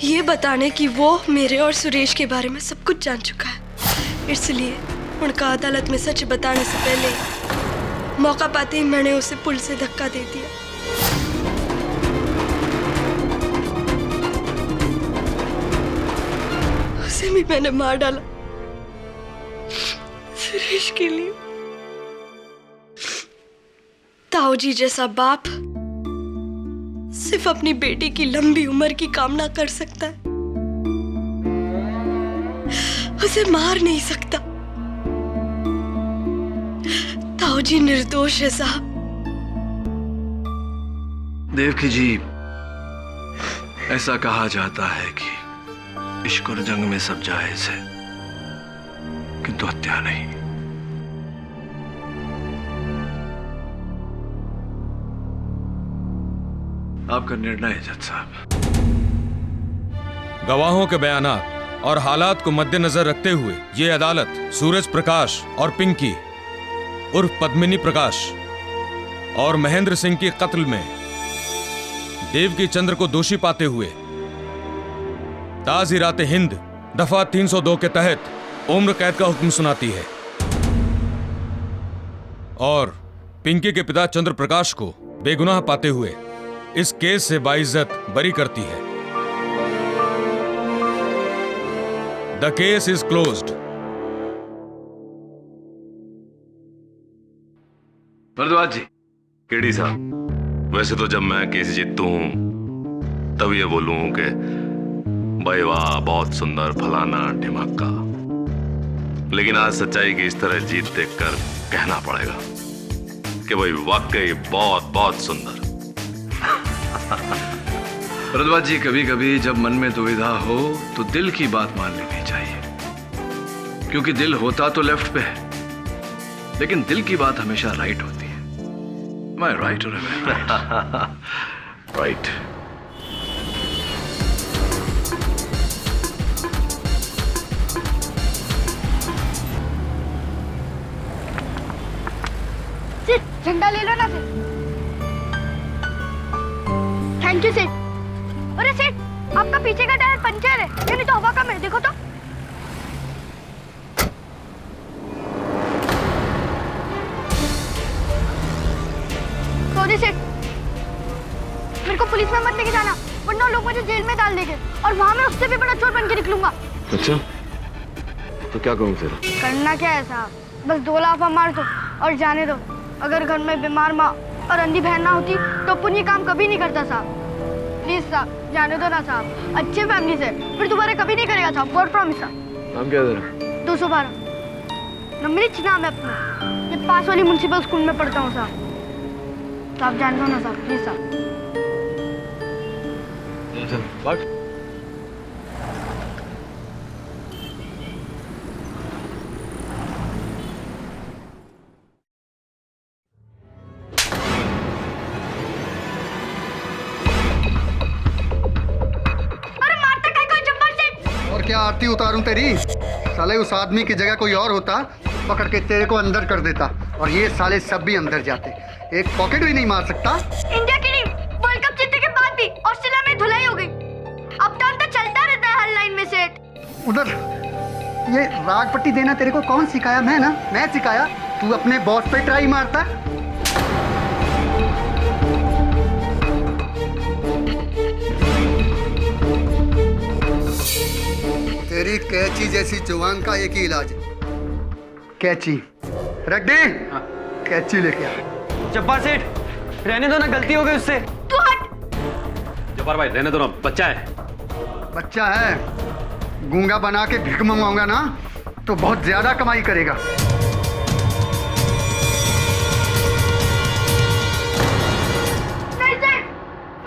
ये बताने कि वो मेरे और सुरेश के बारे में सब कुछ जान चुका है। इसलिए उनका अदालत में सच बताने से पहले मौका पाते ही मैंने उसे पुल से धक्का दे दिया। उसे भी मैंने मार डाला सुरेश के लिए। ताऊ जी जैसा बाप सिर्फ अपनी बेटी की लंबी उम्र की कामना कर सकता है, उसे मार नहीं सकता। ताऊ जी निर्दोष है साहब। देवकी जी, ऐसा कहा जाता है कि इश्क और जंग में सब जायज है, किंतु हत्या नहीं। आपका निर्णय है जज साहब। गवाहों के बयानात और हालात को मद्देनजर रखते हुए ये अदालत सूरज प्रकाश और पिंकी उर्फ पद्मिनी प्रकाश और महेंद्र सिंह के कत्ल में देवकी चंद्र को दोषी पाते हुए ताज़ीरात हिंद दफा 302 के तहत उम्र कैद का हुक्म सुनाती है और पिंकी के पिता चंद्र प्रकाश को बेगुनाह पाते हुए इस केस से बाइज्जत बरी करती है। The case is closed. Bharadwaj ji. KD साहब, वैसे तो जब मैं केस जीतू हूं तब ये बोलूं कि भाई वाह बहुत सुंदर फलाना ढिमाका, लेकिन आज सच्चाई की इस तरह जीत देखकर कहना पड़ेगा कि भाई वाकई बहुत बहुत सुंदर। भरद्वाज जी, कभी कभी जब मन में दुविधा हो तो दिल की बात मान लेनी चाहिए, क्योंकि दिल होता तो लेफ्ट पे है, लेकिन दिल की बात हमेशा राइट होती है। मैं राइट और राइट। सेठ, झंडा ले लो ना सेठ। थैंक यू सेठ। अरे सेठ, आपका पीछे का टायर पंचर है, ये नहीं तो हवा कम है, देखो तो। सॉरी सेठ, मेरे को पुलिस में मत लेके जाना, वरना लोग मुझे जेल में डाल देंगे और वहां मैं उससे भी बड़ा चोर बन के निकलूंगा। अच्छा, तो क्या करूं फिर? करना क्या है साहब, बस 2 लाफा मार दो और जाने दो। अगर घर में बीमार माँ और अंधी बहन ना होती तो अपन ये काम कभी नहीं करता साहब। प्लीज साहब, जाने दो ना साहब, अच्छे फैमिली से, फिर दोबारा कभी नहीं करेगा साहब, गॉड प्रॉमिस साहब। नाम क्या तेरा? 212 नमृत नाम है अपना, ये पास वाली म्युनिसिपल स्कूल में पढ़ता हूँ साहब। साहब जान दो ना साहब, प्लीज साहब। चल बाट। और क्या आरती उतारूं तेरी? साले उस आदमी की जगह कोई और होता, पकड़ के तेरे को अंदर कर देता, और ये साले सब भी अंदर जाते। एक पॉकेट भी नहीं मार सकता। इंडिया की टीम वर्ल्ड कप जीतने के बाद भी ऑस्ट्रेलिया में धुलाई हो गई। अब तो चलता रहता है हर लाइन में सेट। उधर ये राग पट्टी देना तेरे को कौन सिखाया? मैं सिखाया? तू अपने बॉस पे ट्राई मारता। तेरी कैची जैसी जुबान का एक ही इलाज है, कैची। रड्डी, कैची लेके आ। जब्बार सेठ, रहने दो ना, गलती हो गई उससे। तू हट। जब्बार भाई रहने दो ना, बच्चा है। बच्चा है? गूंगा बना के भिख मंगवाऊंगा ना तो बहुत ज्यादा कमाई करेगा। नहीं सेठ,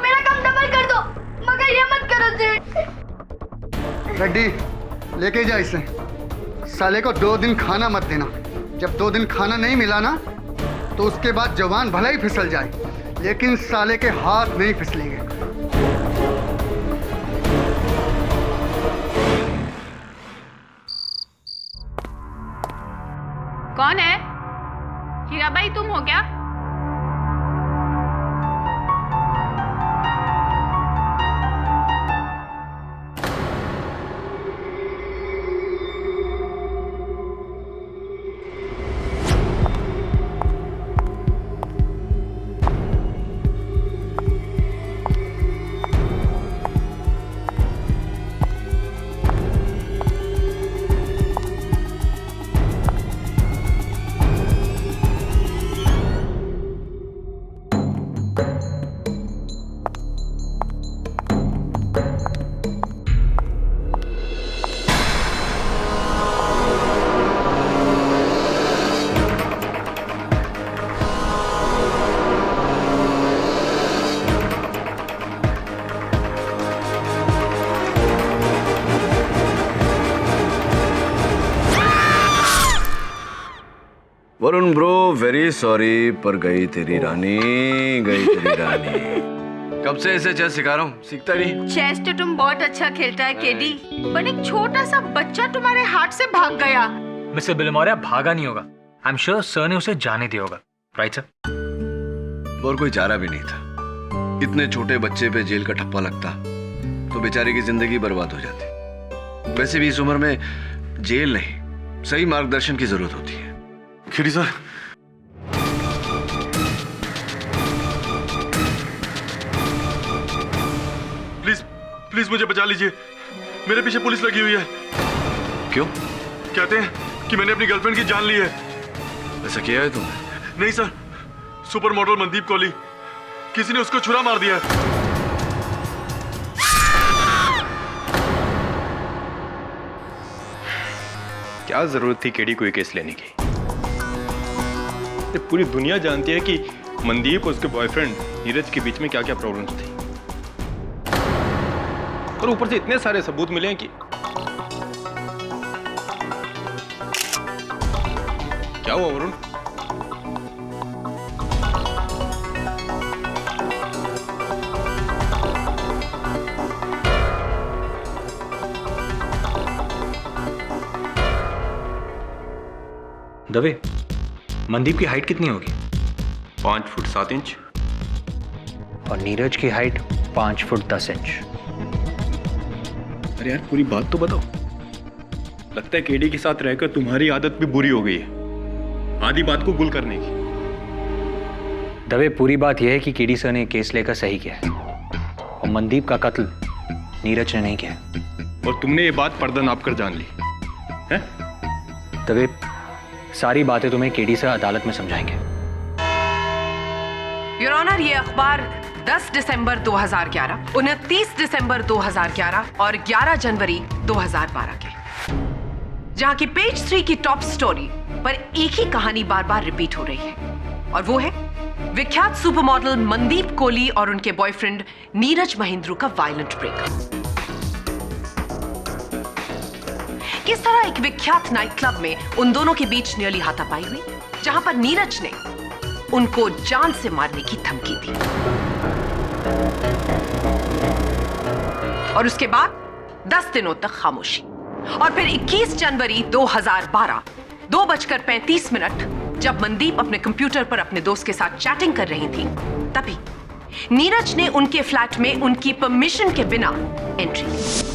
मेरा काम डबल कर दो, मगर ये मत करो सेठ। रड्डी, लेके जा इसे। साले को 2 दिन खाना मत देना। जब 2 दिन खाना नहीं मिला ना तो उसके बाद जवान भले ही फिसल जाए, लेकिन साले के हाथ नहीं फिसलेंगे। कौन है? हीराबाई तुम हो क्या? वरुण ब्रो, वेरी सॉरी, पर गई तेरी रानी, गई तेरी रानी। कब से ऐसे चेस सिखा रहा हूँ, सीखता नहीं। चेस तो तुम बहुत अच्छा खेलता है केडी, पर एक छोटा सा बच्चा तुम्हारे हाथ से भाग गया। मिस्टर बिलमोरिया भागा नहीं होगा। आई एम श्योर सर ने उसे जाने दिया होगा, राइट सर? और कोई चारा भी नहीं था। इतने छोटे बच्चे पे जेल का ठप्पा लगता तो बेचारे की जिंदगी बर्बाद हो जाती। वैसे भी इस उम्र में जेल नहीं, सही मार्गदर्शन की जरूरत होती है। खिरी सर, प्लीज प्लीज मुझे बचा लीजिए, मेरे पीछे पुलिस लगी हुई है। क्यों? कहते हैं कि मैंने अपनी गर्लफ्रेंड की जान ली है। ऐसा किया है तुमने? नहीं sir, super model Mandeep Kohli, किसी ने उसको छुरा मार दिया है। क्या जरूरत थी केडी को ये केस लेने की? पूरी दुनिया जानती है कि मनदीप और उसके बॉयफ्रेंड नीरज के बीच में क्या क्या प्रॉब्लम्स थी, और ऊपर से इतने सारे सबूत मिले हैं कि क्या हुआ वरुण? दवे, मनदीप की हाइट कितनी होगी? 5 फुट 7 इंच। और नीरज की हाइट 5 फुट 10 इंच। अरे यार पूरी बात तो बताओ। लगता है केडी के साथ रहकर तुम्हारी आदत भी बुरी हो गई है, आधी बात को गुल करने की। दवे, पूरी बात यह है कि केडी सर ने केस लेकर सही किया है, और मनदीप का कत्ल नीरज ने नहीं किया। और तुमने ये बात पर्दा नाप कर जान ली है? दवे, सारी बातें तुम्हें केडी सर अदालत में समझाएंगे। योर ऑनर, ये अखबार 10 दिसंबर 2011, 29 दिसंबर 2011 और 11 जनवरी 2012 के, जहां की पेज 3 की टॉप स्टोरी पर एक ही कहानी बार बार रिपीट हो रही है, और वो है विख्यात सुपरमॉडल मनदीप कोहली और उनके बॉयफ्रेंड नीरज महेंद्रू का वायलेंट ब्रेकअप। किस तरह एक विख्यात नाइट क्लब में उन दोनों के बीच नियरली हाथापाई हुई, जहां पर नीरज ने उनको जान से मारने की धमकी दी और उसके बाद 10 दिनों तक खामोशी। और फिर 21 जनवरी 2012 2:35 जब मनदीप अपने कंप्यूटर पर अपने दोस्त के साथ चैटिंग कर रही थी, तभी नीरज ने उनके फ्लैट में उनकी परमिशन के बिना एंट्री ली।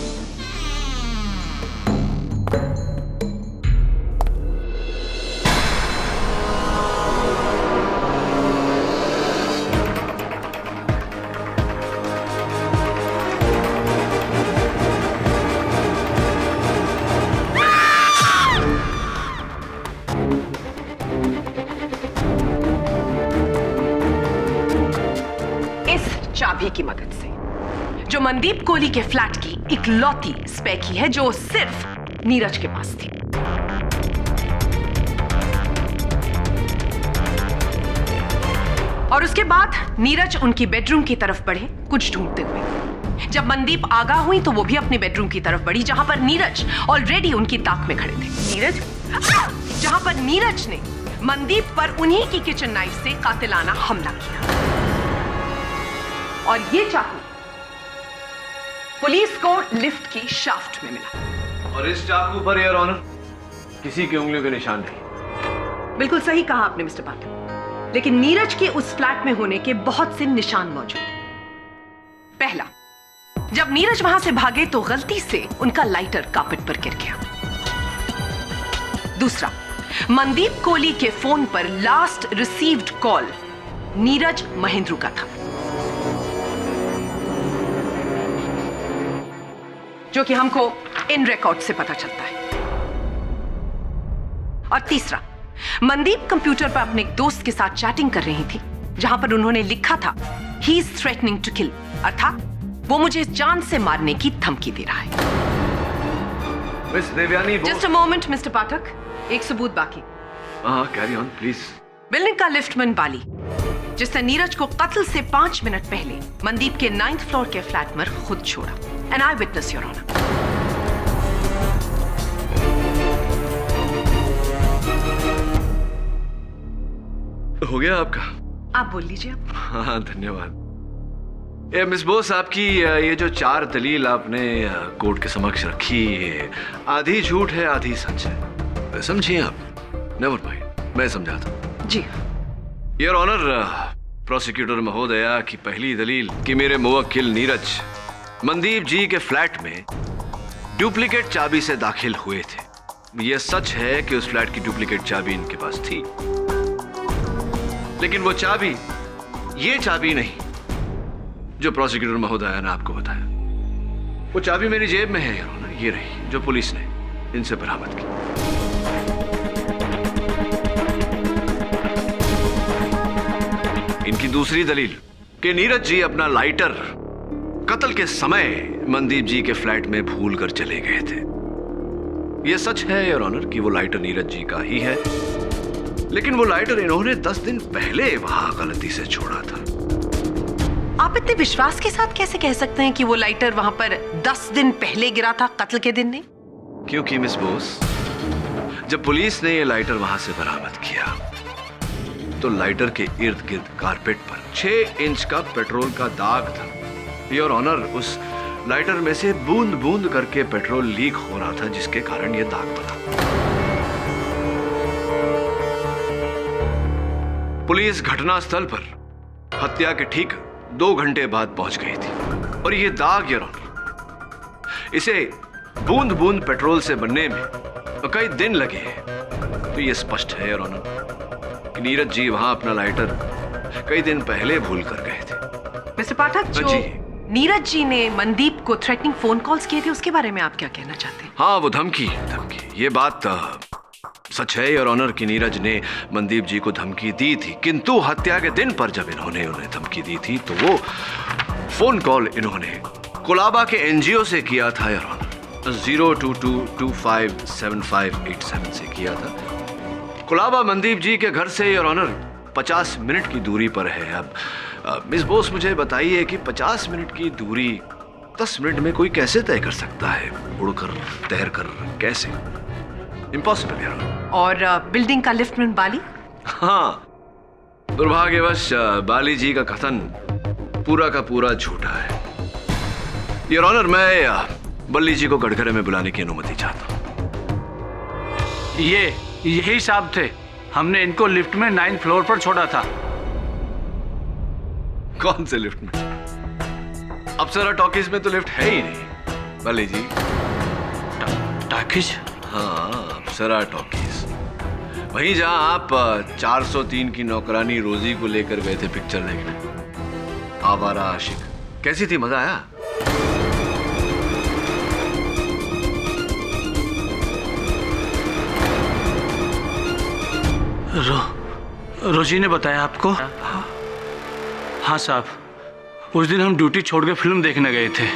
चाबी की मदद से, जो मनदीप कोहली के फ्लैट की इकलौती स्पेयर की है जो सिर्फ नीरज के पास थी। और उसके बाद नीरज उनकी बेडरूम की तरफ बढ़े कुछ ढूंढते हुए। जब मनदीप आगाह हुई तो वो भी अपनी बेडरूम की तरफ बढ़ी, जहां पर नीरज ऑलरेडी उनकी ताक में खड़े थे। जहां पर नीरज ने मनदीप पर उन्हीं की किचन नाइफ से कातिलाना हमला किया और ये चाकू पुलिस को लिफ्ट की शाफ्ट में मिला। और इस चाकू पर योर ऑनर किसी की उंगलियों के निशान नहीं। बिल्कुल सही कहा आपने मिस्टर पाठक, लेकिन नीरज के उस फ्लैट में होने के बहुत से निशान मौजूद हैं। पहला, जब नीरज वहां से भागे तो गलती से उनका लाइटर कार्पेट पर गिर गया। दूसरा, मनदीप कोहली के फोन पर last received call Neeraj Mahendru का था, जो कि हमको इन रिकॉर्ड से पता चलता है। और तीसरा, मनदीप कंप्यूटर पर अपने एक दोस्त के साथ चैटिंग कर रही थी, जहां पर उन्होंने लिखा था he is threatening to kill, अर्थात वो मुझे जान से मारने की धमकी दे रहा है। Miss Devyani, just a moment mister Pathak, एक सबूत बाकी। Carry on please. बिल्डिंग का लिफ्टमैन बाली, जिसने नीरज को कत्ल से 5 मिनट पहले मनदीप के 9th फ्लोर के फ्लैट में खुद छोड़ा। An eyewitness your honour. हो गया आपका? आप बोल लीजिए। हाँ धन्यवाद। मिस बोस, आपकी ये जो 4 दलील आपने कोर्ट के समक्ष रखी है, आधी झूठ है आधी सच है, समझिए आप। नेवर माइंड, मैं समझाता हूँ। जी योर ऑनर, प्रोसिक्यूटर महोदया की पहली दलील कि मेरे मुवक्किल नीरज मनदीप जी के फ्लैट में डुप्लीकेट चाबी से दाखिल हुए थे। यह सच है कि उस फ्लैट की डुप्लीकेट चाबी इनके पास थी, लेकिन वो चाबी ये चाबी नहीं जो प्रोसिक्यूटर महोदया ने आपको बताया। वो चाबी मेरी जेब में है योर ऑनर, ये रही जो पुलिस ने इनसे बरामद की। इनकी दूसरी दलील कि नीरज जी अपना लाइटर कत्ल के समय मनदीप जी के फ्लैट में भूल कर चले गए थे। यह सच है योर ऑनर कि वो लाइटर नीरज जी का ही है, लेकिन वो लाइटर इन्होंने 10 दिन पहले वहां गलती से छोड़ा था। आप इतने विश्वास के साथ कैसे कह सकते हैं कि वो लाइटर वहां पर 10 दिन पहले गिरा था, कत्ल के दिन नहीं? क्योंकि मिस बोस, जब पुलिस ने ये लाइटर वहां से बरामद किया तो लाइटर के इर्द गिर्द कारपेट पर 6 इंच का पेट्रोल का दाग था। योर ऑनर, उस लाइटर में से बूंद बूंद करके पेट्रोल लीक हो रहा था, जिसके कारण यह दाग बना। पुलिस घटनास्थल पर हत्या के ठीक 2 घंटे बाद पहुंच गई थी और यह दाग योर ऑनर, इसे बूंद बूंद पेट्रोल से बनने में कई दिन लगे हैं। तो यह स्पष्ट है योर ऑनर कि नीरज जी वहां अपना लाइटर कई दिन पहले भूल कर गए थे। मिस्टर पाठक, जो नीरज जी ने मनदीप को थ्रेटनिंग फोन कॉल्स किए थे, उसके बारे में आप क्या कहना चाहते हैं? हाँ, वो धमकी। ये बात सच है योर ऑनर कि नीरज ने मनदीप जी को धमकी दी थी, किंतु हत्या के दिन पर जब इन्होंने उन्हें धमकी दी थी तो वो फोन कॉल इन्होंने कोलाबा के एनजीओ से किया था योर ऑनर, 022257587 से किया था। कोलाबा मनदीप जी के घर से योर ऑनर 50 मिनट की दूरी पर है। अब मिस बोस मुझे बताइए कि 50 मिनट की दूरी 10 मिनट में कोई कैसे तय कर सकता है? उड़कर, तैरकर, कैसे? इम्पॉसिबल यार। और बिल्डिंग का लिफ्टमैन बाली? हाँ, दुर्भाग्यवश बाली जी का कथन पूरा का पूरा झूठा है। योर ऑनर, मैं बल्ली जी को गड़गड़े में बुलाने की अनुमति चाहता हूँ। यही साहब थे, हमने इनको लिफ्ट में 9th फ्लोर पर छोड़ा था। कौन से लिफ्ट में? अप्सरा टॉकीज में तो लिफ्ट है ही नहीं बल्ली जी। टॉकीज? हाँ, अप्सरा टॉकीज, वहीं जहां आप 403 की नौकरानी रोजी को लेकर गए थे पिक्चर देखने। आवारा आशिक कैसी थी? मजा आया? रोजी ने बताया आपको? हाँ साहब, उस दिन हम ड्यूटी छोड़ के फिल्म देखने गए थे।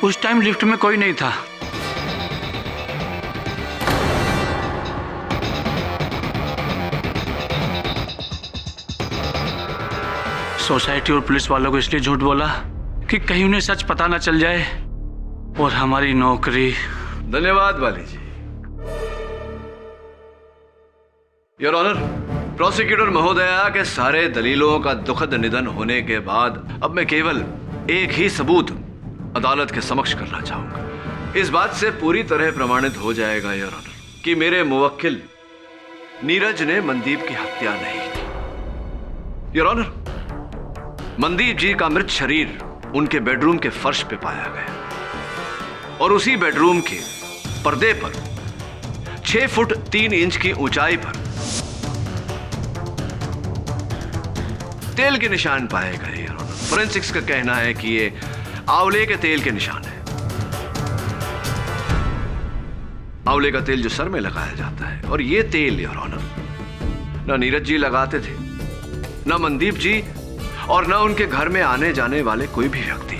उस टाइम लिफ्ट में कोई नहीं था। सोसाइटी और पुलिस वालों को इसलिए झूठ बोला कि कहीं उन्हें सच पता ना चल जाए और हमारी नौकरी। धन्यवाद बाली जी। योर ऑनर, प्रोसिक्यूटर महोदया के सारे दलीलों का दुखद निधन होने के बाद अब मैं केवल एक ही सबूत अदालत के समक्ष करना चाहूंगा। इस बात से पूरी तरह प्रमाणित हो जाएगा योर ऑनर कि मेरे मुवक्किल नीरज ने मनदीप की हत्या नहीं की। योर ऑनर, मनदीप जी का मृत शरीर उनके बेडरूम के फर्श पे पाया गया और उसी बेडरूम के पर्दे पर 6 फुट 3 इंच की ऊंचाई पर तेल के निशान पाए गए। फोरेंसिक्स का कहना है कि ये आंवले के तेल के निशान है। आंवले का तेल जो सर में लगाया जाता है, और ये तेल योर ऑनर ना नीरज जी लगाते थे, ना मनदीप जी, और ना उनके घर में आने जाने वाले कोई भी व्यक्ति।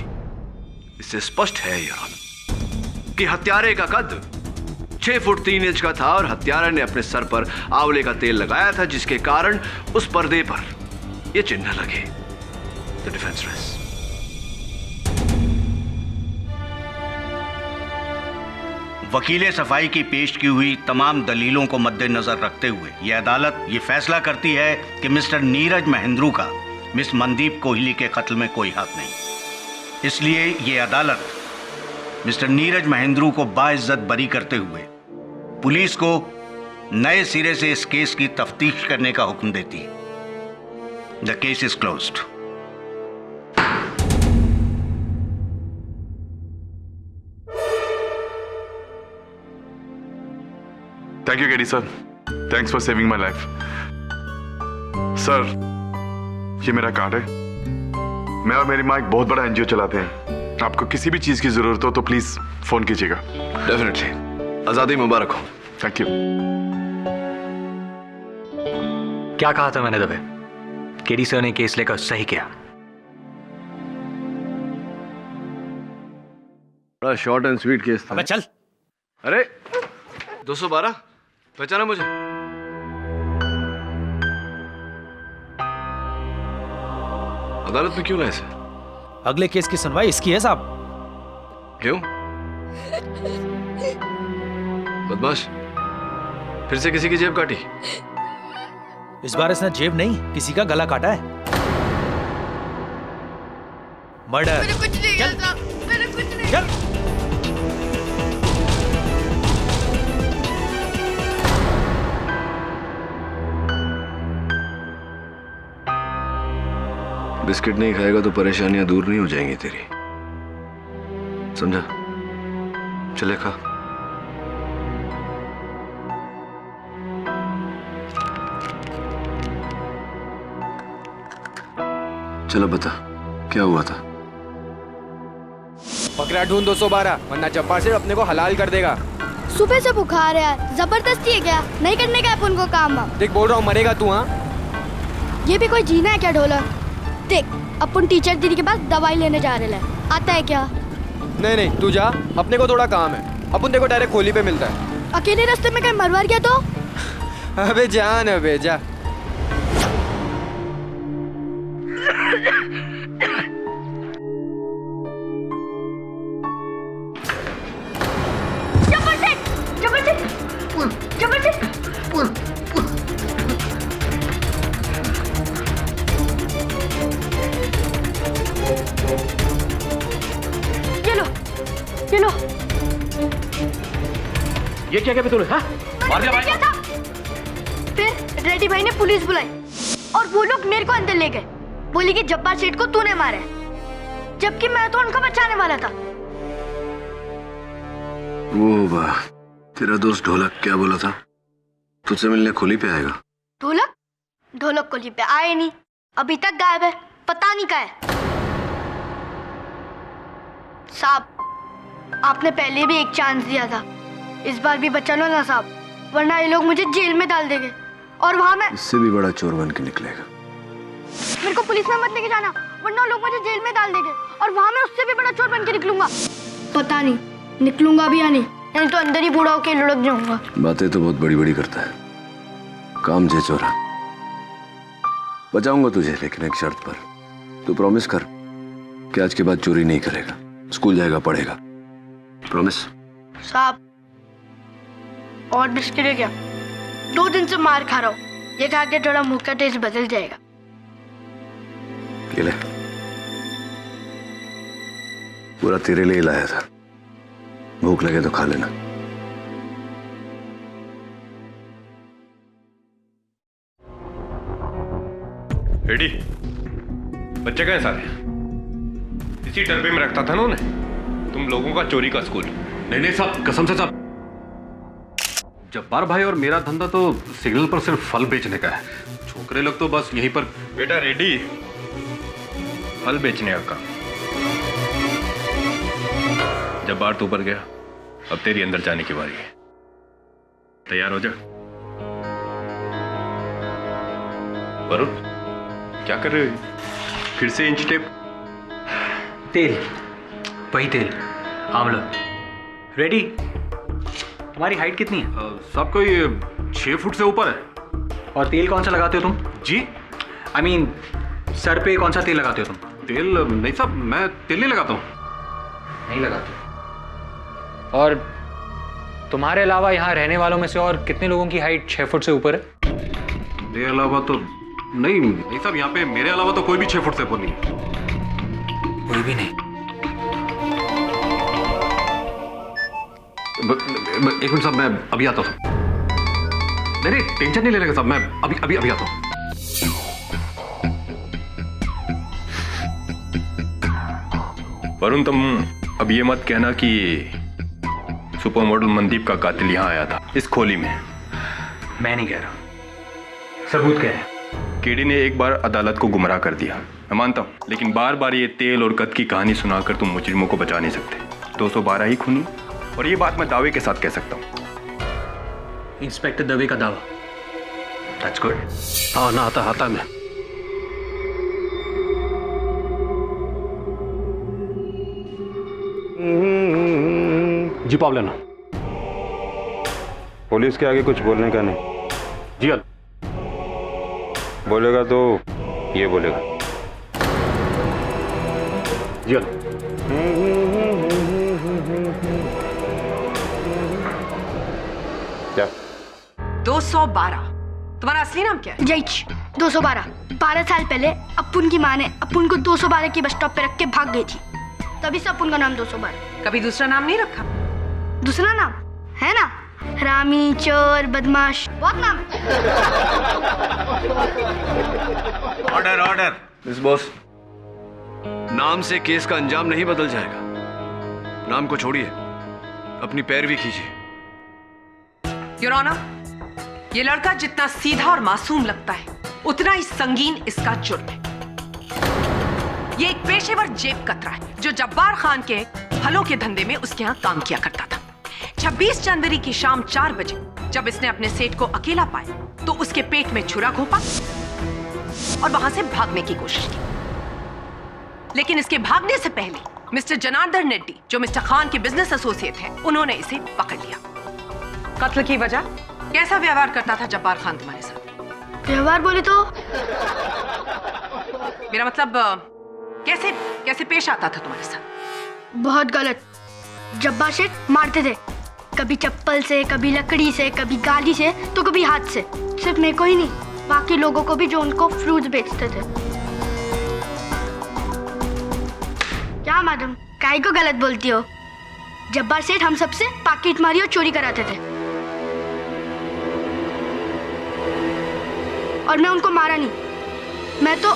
इससे स्पष्ट है योर ऑनर कि हत्यारे का कद 6 फुट 3 इंच का था और हत्यारे ने अपने सर पर आंवले का तेल लगाया था, जिसके कारण उस पर्दे पर ये चिन्ह लगे। The defence rests. वकील सफाई की पेश की हुई तमाम दलीलों को मद्देनजर रखते हुए यह अदालत ये फैसला करती है कि मिस्टर नीरज महेंद्रू का मिस मनदीप कोहली के कत्ल में कोई हक नहीं। इसलिए ये अदालत मिस्टर नीरज महेंद्रू को बाइज्जत बरी करते हुए पुलिस को नए सिरे से इस केस की तफ्तीश करने का हुक्म देती है। The case is closed. Thank you KD sir, thanks for saving my life. Sir, ये मेरा कार्ड है। मैं और मेरी माँ एक बहुत बड़ा एनजीओ चलाते हैं। आपको किसी भी चीज की जरूरत हो तो प्लीज फोन कीजिएगा। डेफिनेटली। आजादी मुबारक हो। Thank you. क्या कहा था मैंने दबे? केडी सर ने केस लेकर सही किया। बड़ा शॉर्ट एंड स्वीट केस था। अबे चल। अरे 212 पहचाना मुझे? अदालत में क्यों लाए इसे? अगले केस की सुनवाई इसकी है साहब। क्यों? बदमाश, फिर से किसी की जेब काटी? इस बार इसने जेब नहीं, किसी का गला काटा है। मर्डर। मैंने कुछ नहीं किया साहब, मैंने कुछ नहीं। चल। बिस्किट नहीं खाएगा तो परेशानियां दूर नहीं हो जाएंगी तेरी, समझा? चले खा। चलो बता, क्या हुआ था? पकड़ा ढूंढ 212, वरना जब्बार से अपने को हलाल कर देगा। सुबह से बुखार है यार, जबरदस्ती है क्या? नहीं करने का अपन को काम। देख बोल रहा हूँ, मरेगा तू। हाँ, ये भी कोई जीना है क्या ढोलक? देख, अपन टीचर दीदी के पास दवाई लेने जा रहे हैं, आता है क्या? नहीं नहीं, तू जा, अपने को थोड़ा काम है। अपन देखो डायरेक्ट खोली पे मिलता है। अकेले रास्ते में कहीं मरवा गया तो? अबे जान, अबे जा। ये लो। ये क्या तूने? हाँ? मार दिया भाई। फिर रेड्डी भाई ने पुलिस बुलाई और वो लोग मेरे को अंदर ले गए। बोली कि जब्बार सेठ को तूने मारा है, जबकि मैं तो उनको बचाने वाला था। वो वाह, तेरा दोस्त ढोलक क्या बोला था? तुझसे मिलने खोली पे आएगा। ढोलक? ढोलक खोली पे आए नहीं, अभी तक गायब है, पता नहीं कहाँ है। साहब, आपने पहले भी एक चांस दिया था, इस बार भी बचा लो ना साहब, वरना ये लोग मुझे जेल में डाल देंगे और वहाँ मैं इससे भी बड़ा चोर बन के निकलेगा। मेरे को पुलिस में मत लेके जाना, वरना लोग मुझे जेल में डाल देंगे और वहाँ मैं उससे भी बड़ा चोर बन के निकलूंगा। पता नहीं निकलूंगा भी या नहीं, नहीं तो अंदर ही बूढ़ा होके लुढ़क जाऊंगा। बातें तो बहुत बड़ी बड़ी करता है, काम जे चोरा। बचाऊंगा तुझे, लेकिन एक शर्त पर। तू प्रॉमिस कर कि आज के बाद चोरी नहीं करेगा, स्कूल जाएगा, पढ़ेगा। प्रॉमिस? साहब, और बिस्किट है क्या? 2 दिन से मार खा रहा हूँ, ये खा के थोड़ा मुंह का टेस्ट बदल जाएगा। ये ले, पूरा तेरे लिए लाया था, भूख लगे तो खा लेना। रेडी? बच्चे गए सारे? इसी डरबे में रखता था ना उन्हें, तुम लोगों का चोरी का स्कूल। नहीं नहीं साहब, कसम से साहब, जब्बार भाई और मेरा धंधा तो सिग्नल पर सिर्फ फल बेचने का है। छोकरे लोग तो बस यहीं पर। बेटा रेडी, फल बेचने का काम। जब्बार तो ऊपर गया, अब तेरी अंदर जाने की बारी है। तैयार हो जा। वरुण, क्या कर रहे हो? फिर से इंच टेप? तेल, वही तेल, आंवला। रेडी? तुम्हारी हाइट कितनी है? साहब कोई 6 फुट से ऊपर है। और तेल कौन सा लगाते हो तुम? जी? I mean, सर पे कौन सा तेल लगाते हो तुम? तेल नहीं साहब, मैं तेल नहीं लगाता हूँ। नहीं लगाते? और तुम्हारे अलावा यहाँ रहने वालों में से और कितने लोगों की हाइट 6 फुट से ऊपर है? मेरे अलावा तो नहीं साहब, यहाँ पे मेरे अलावा तो कोई भी 6 फुट से ऊपर नहीं। कोई भी नहीं? एक मिनट साहब, मैं अभी आता हूँ। नहीं टेंशन नहीं लेने का साहब, मैं अभी आता हूँ। वरुण, तुम अब ये मत कहना कि सुपर मॉडल मनदीप का कातिल यहाँ आया था इस खोली में। मैं नहीं कह रहा, सबूत कह रहे हैं। केडी ने एक बार अदालत को गुमराह कर दिया, मैं मानता हूँ, लेकिन बार बार ये तेल और कद की कहानी सुनाकर तुम मुजरिमों को बचा नहीं सकते। 212 ही खूनी, और ये बात मैं दावे के साथ कह सकता हूँ। इंस्पेक्टर दवे का दावा? That's good. हाँ ना, आता मैं। जी पावलेना। पुलिस के आगे कुछ बोलने का नहीं। जी बोलेगा तो ये बोलेगा। जी क्या? 212। तुम्हारा असली नाम क्या है? जैच 212। 12 साल पहले अपुन की माँ ने अपुन को 212 की बस स्टॉप पे रख के भाग गई थी, तभी से अपुन का नाम 212। कभी दूसरा नाम नहीं रखा? दूसरा नाम है ना, हरामी, चोर, बदमाश, बहुत नाम है। Order order. मिस बॉस, नाम से केस का अंजाम नहीं बदल जाएगा। नाम को छोड़िए, अपनी पैरवी कीजिए। योर ऑनर, ये लड़का जितना सीधा और मासूम लगता है, उतना ही संगीन इसका जुर्म है। ये एक पेशेवर जेब कतरा है जो जब्बार खान के फलों के धंधे में उसके यहाँ काम किया करता था। 26 जनवरी की शाम 4 बजे जब इसने अपने सेठ को अकेला पाया तो उसके पेट में छुरा घोंपा और वहां से भागने की कोशिश की, लेकिन इसके भागने से पहले मिस्टर जनार्दन रेड्डी, जो मिस्टर खान के बिजनेस एसोसिएट हैं, उन्होंने इसे पकड़ लिया। कत्ल की वजह? कैसा व्यवहार करता था जब्बार खान तुम्हारे साथ? व्यवहार बोले तो मेरा मतलब कैसे कैसे पेश आता था तुम्हारे साथ? बहुत गलत। जब्बार शेठ मारते थे, कभी चप्पल से, कभी लकड़ी से, कभी गाली से, तो कभी हाथ से। सिर्फ मेरे को ही नहीं, बाकी लोगों को भी जो उनको फ्रूट्स बेचते थे। क्या मैडम, काहे को गलत बोलती हो? जब्बार सेठ हम सबसे पाकिट मारी और चोरी कराते थे, और मैं उनको मारा नहीं। मैं तो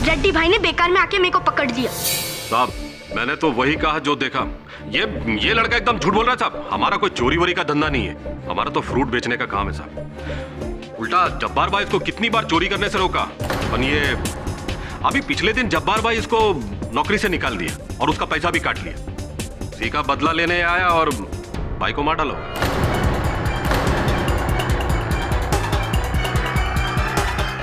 रेड्डी भाई ने बेकार में आके मेरे को पकड़ दिया। साहब, मैंने तो वही कहा जो देखा। ये लड़का एकदम झूठ बोल रहा है साहब। हमारा कोई चोरी वोरी का धंधा नहीं है, हमारा तो फ्रूट बेचने का काम है साहब। उल्टा जब्बार भाई इसको कितनी बार चोरी करने से रोका, पर ये अभी पिछले दिन जब्बार भाई इसको नौकरी से निकाल दिया और उसका पैसा भी काट लिया। उसी का बदला लेने आया और भाई को मार डालो।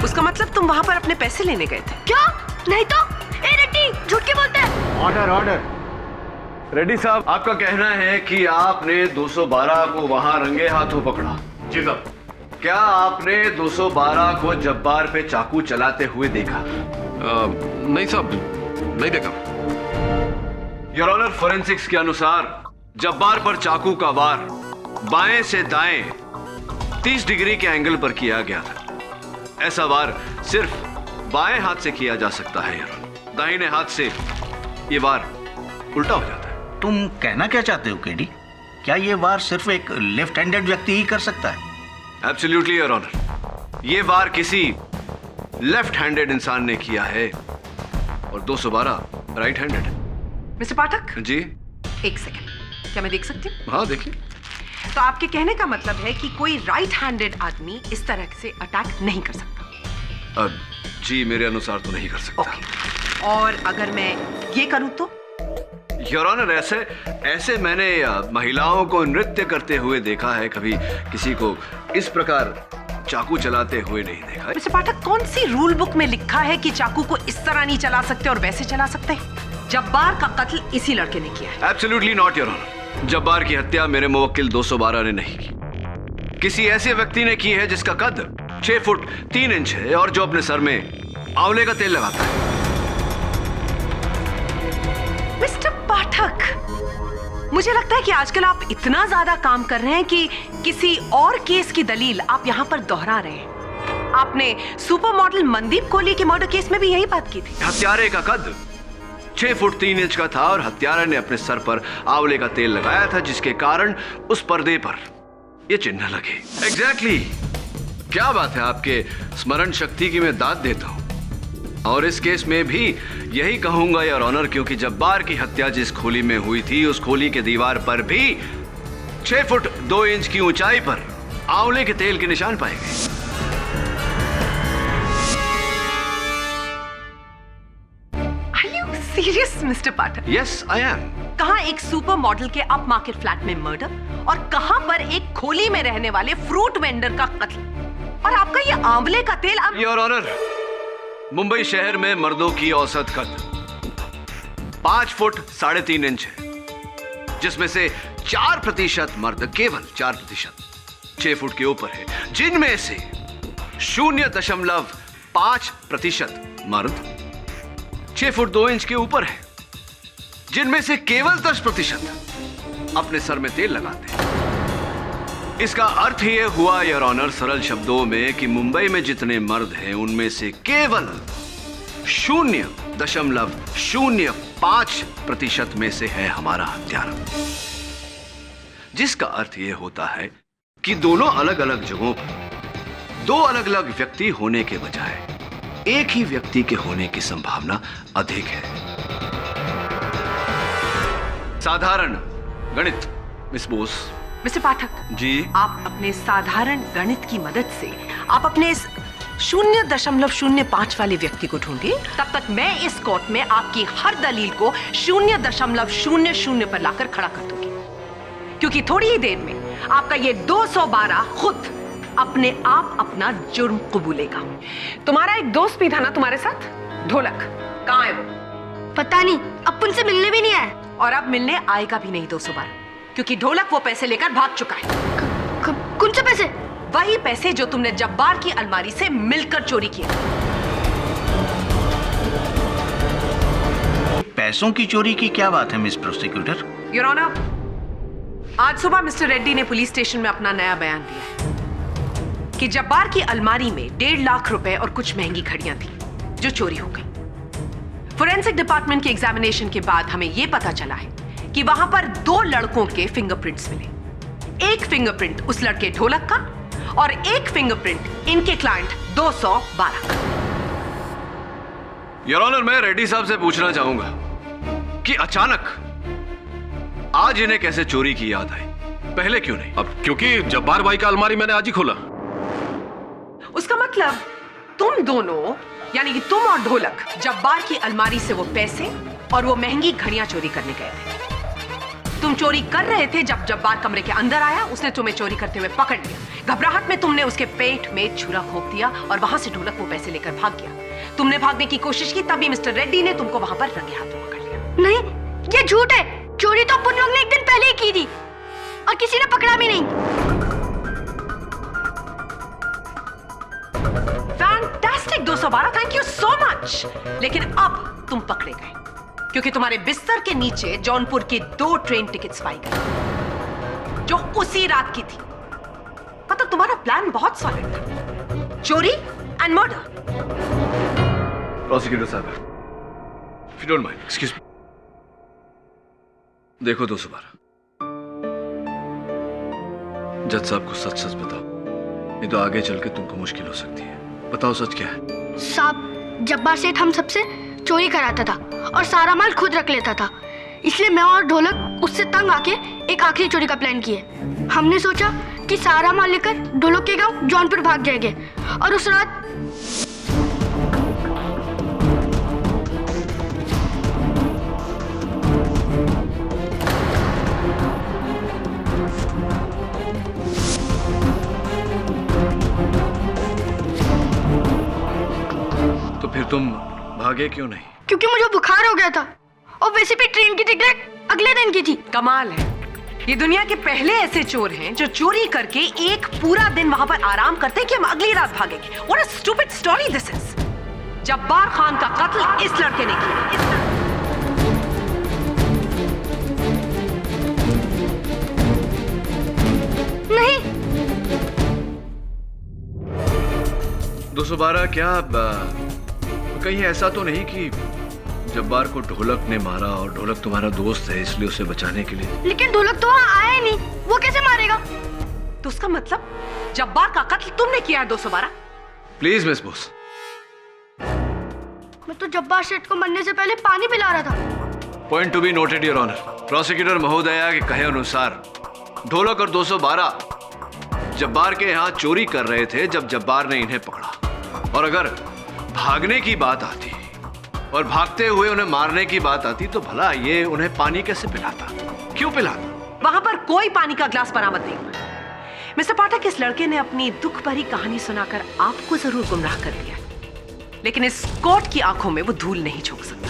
उसका मतलब तुम वहां पर अपने पैसे लेने गए थे? क्या? नहीं तो। ए रेड्डी, झूठ क्यों बोलते हैं? Order order. रेड्डी साहब, आपका कहना है कि आपने 212 को वहां रंगे हाथों पकड़ा? जी साहब। क्या आपने 212 को जब्बार पे चाकू चलाते हुए देखा? नहीं साहब, नहीं देखा। योर ऑनर, फोरेंसिक्स के अनुसार जब्बार पर चाकू का वार बाएं से दाएं 30 डिग्री के एंगल पर किया गया था। ऐसा वार सिर्फ बाएं हाथ से किया जा सकता है योर ऑनर। दाहिने हाथ से ये वार उल्टा हो जाता है। तुम कहना क्या चाहते हो केडी? क्या ये वार सिर्फ एक लेफ्ट हैंडेड व्यक्ति ही कर सकता है? एब्सोल्युटली योर ऑनर, ये वार किसी लेफ्ट हैंडेड इंसान ने किया है और 212 right handed. Mister Pathak ji, एक सेकंड, क्या मैं देख सकती हूँ? हाँ देखिए। तो आपके कहने का मतलब है कि कोई राइट हैंडेड आदमी इस तरह से अटैक नहीं कर सकता? जी, मेरे अनुसार तो नहीं कर सकता। और अगर मैं ये करूं तो? योर ऑनर, ऐसे मैंने महिलाओं को नृत्य करते हुए देखा है, कभी किसी को इस प्रकार चाकू चलाते हुए नहीं देखा है। मिस्टर पाठक, कौन सी रूल बुक में लिखा है कि चाकू को इस तरह नहीं चला सकते और वैसे चला सकते हैं? जब्बार का कत्ल इसी लड़के ने किया है। Absolutely not your honour. Jabbar की हत्या मेरे मुवक्किल 212 ने नहीं की, किसी ऐसे व्यक्ति ने की है जिसका कद 6 फुट 3 इंच है और जो अपने सर में आंवले का तेल लगाता है। मिस्टर पाठक, मुझे लगता है कि आजकल आप इतना ज्यादा काम कर रहे हैं कि किसी और केस की दलील आप यहाँ पर दोहरा रहे हैं। आपने सुपर मॉडल मनदीप कोहली के मर्डर केस में भी यही बात की थी। हत्यारे का कद 6 फुट 3 इंच का था और हत्यारे ने अपने सर पर आंवले का तेल लगाया था, जिसके कारण उस पर्दे पर ये चिन्ह लगे। एग्जैक्टली। क्या बात है, आपके स्मरण शक्ति की मैं दाद देता हूं। और इस केस में भी यही कहूंगा योर ऑनर, क्योंकि जब्बार की हत्या जिस खोली में हुई थी उस खोली के दीवार पर भी 6 फुट 2 इंच की ऊंचाई पर आंवले के तेल के निशान पाए गए। Serious mister Pathak? Yes I am. कहां एक सुपर मॉडल के अप मार्केट फ्लैट में मर्डर और कहां पर एक खोली में रहने वाले फ्रूट वेंडर का कत्ल, और आपका ये आंवले का तेल। योर ऑनर, मुंबई शहर में मर्दों की औसत कद 5 फुट 3.5 इंच है, जिसमें से 4% मर्द, केवल 4% 6 फुट के ऊपर है, जिनमें से 0.5% मर्द 6 फुट 2 इंच के ऊपर है, जिनमें से केवल 10% अपने सर में तेल लगाते हैं। इसका अर्थ यह हुआ योर ऑनर, सरल शब्दों में, कि मुंबई में जितने मर्द हैं उनमें से केवल 0.05% में से है हमारा हत्यारा। जिसका अर्थ यह होता है कि दोनों अलग अलग जगहों पर दो अलग अलग व्यक्ति होने के बजाय एक ही व्यक्ति के होने की संभावना अधिक है। साधारण गणित मिस बोस। मिस्टर पाठक जी, आप अपने साधारण गणित की मदद से आप अपने इस 0.05 वाले व्यक्ति को ढूंढिए, तब तक मैं इस कोर्ट में आपकी हर दलील को 0.00 पर लाकर खड़ा कर दूंगी, क्योंकि थोड़ी ही देर में आपका ये 212 खुद अपने आप अपना जुर्म कबूलेगा। तुम्हारा एक दोस्त भी था ना तुम्हारे साथ, ढोलक, कहाँ है वो? पता नहीं, अब उनसे मिलने भी नहीं आया और अब मिलने आएगा भी नहीं 212, क्योंकि ढोलक वो पैसे लेकर भाग चुका है। कौन से पैसे? वही पैसे जो तुमने जब्बार की अलमारी से मिलकर चोरी किए। पैसों की चोरी की क्या बात है मिस प्रोसिक्यूटर? योर ऑनर, आज सुबह मिस्टर रेड्डी ने पुलिस स्टेशन में अपना नया बयान दिया है कि जब्बार की अलमारी में 1.5 लाख रुपए और कुछ महंगी घड़ियां थी जो चोरी हो गई। फोरेंसिक डिपार्टमेंट के एग्जामिनेशन के बाद हमें यह पता चला है कि वहां पर 2 लड़कों के फिंगरप्रिंट्स मिले। एक फिंगरप्रिंट उस लड़के ढोलक का और एक फिंगरप्रिंट इनके क्लाइंट 212 का। योर ऑनर, मैं रेड्डी साहब से पूछना चाहूंगा कि अचानक आज इन्हें कैसे चोरी की याद आई, पहले क्यों नहीं? अब क्योंकि जब्बार भाई का अलमारी मैंने आज ही खोला। उसका मतलब तुम दोनों, यानी कि तुम और ढोलक, जब्बार की अलमारी से वो पैसे और वो महंगी घड़ियां चोरी करने गए थे। तुम चोरी कर रहे थे जब जब्बार कमरे के अंदर आया, उसने तुम्हें चोरी करते हुए पकड़ लिया। घबराहट में तुमने उसके पेट में छुरा घोंप दिया और वहां से ढोलक वो पैसे लेकर भाग गया। तुमने भागने की कोशिश की, तभी मिस्टर रेड्डी ने तुमको वहां पर रंगे हाथों पकड़ लिया। नहीं, ये झूठ है। चोरी तो अपन लोग ने एक दिन पहले ही की थी और किसी ने पकड़ा भी नहीं। Fantastic 212, thank you so much. लेकिन अब तुम पकड़े गए क्योंकि तुम्हारे बिस्तर के नीचे जौनपुर की 2 ट्रेन टिकट्स पाई गई जो उसी रात की थी। मतलब तुम्हारा प्लान बहुत सॉलिड था, चोरी एंड मर्डर। प्रोसिक्यूटर साहब, if you don't mind, excuse me. देखो 212, जज साहब को सच सच बताओ, नहीं तो आगे चल के तुमको मुश्किल हो सकती है। बताओ सच क्या है? साहब, जब्बार सेठ हम सबसे चोरी कराता था और सारा माल खुद रख लेता था, इसलिए मैं और ढोलक उससे तंग आके एक आखिरी चोरी का प्लान किए। हमने सोचा कि सारा माल लेकर ढोलक के गांव जौनपुर भाग जाएंगे और उस रात तो फिर तुम भागे क्यों नहीं? क्योंकि मुझे बुखार हो गया था और वैसे भी ट्रेन की टिकट अगले दिन की थी। कमाल है, ये दुनिया के पहले ऐसे चोर हैं जो चोरी करके एक पूरा दिन वहां पर आराम करते हैं कि हम अगली रात भागेंगे। What a stupid story this is। Jabbar Khan का कत्ल इस लड़के ने किया। नहीं। 212, क्या कहीं ऐसा तो नहीं कि जब्बार को ढोलक ने मारा और ढोलक तुम्हारा दोस्त है इसलिए उसे बचाने के लिए? लेकिन ढोलक तो वहाँ आया नहीं, वो कैसे मारेगा? तो उसका मतलब जब्बार का कत्ल तुमने किया है 212? Please miss Bose. मैं तो जब्बार सेठ को मरने से पहले पानी पिला रहा था। Point to be noted your honour. Prosecutor महोदया के कहे अनुसार ढोलक और 212 जब्बार के यहाँ चोरी कर रहे थे जब जब्बार ने इन्हें पकड़ा। और अगर भागने की बात आती और भागते हुए उन्हें मारने की बात आती तो भला ये उन्हें पानी कैसे पिलाता, क्यों पिलाता? वहां पर कोई पानी का ग्लास बरामद नहीं हुआ। मिस्टर पाठक, इस लड़के ने अपनी दुख भरी कहानी सुनाकर आपको जरूर गुमराह कर दिया, लेकिन इस कोर्ट की आंखों में वो धूल नहीं झोंक सकता।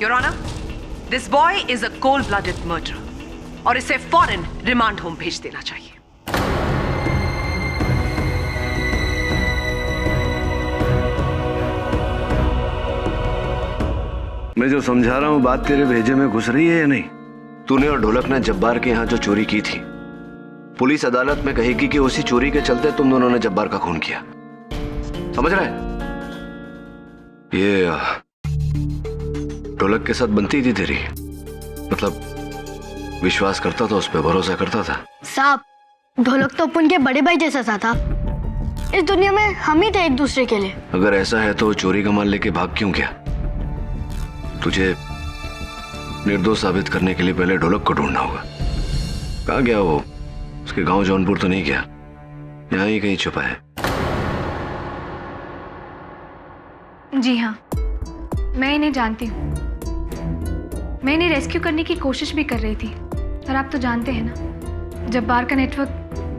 Your honour, this boy is a cold blooded murderer और इसे फौरन रिमांड होम भेज देना चाहिए। मैं जो समझा रहा हूँ बात तेरे भेजे में घुस रही है या नहीं? तूने और ढोलक ने जब्बार के यहाँ जो चोरी की थी, पुलिस अदालत में कहेगी कि उसी चोरी के चलते तुम दोनों ने जब्बार का खून किया। समझ रहे? ये ढोलक के साथ बनती थी तेरी, मतलब विश्वास करता था, उस पर भरोसा करता था। साहब, ढोलक तो अपन के बड़े भाई जैसा था। इस दुनिया में हम ही थे एक दूसरे के लिए। अगर ऐसा है तो चोरी का माल लेके भाग क्यों गया? तुझे निर्दोष साबित करने के लिए पहले ढोलक को ढूंढना होगा। कहाँ गया वो? उसके गांव जौनपुर तो नहीं गया, यहाँ ही कहीं छुपा है। जी हाँ, मैं इन्हें जानती हूँ। मैं इन्हें रेस्क्यू करने की कोशिश भी कर रही थी, और आप तो जानते हैं ना जब्बार का नेटवर्क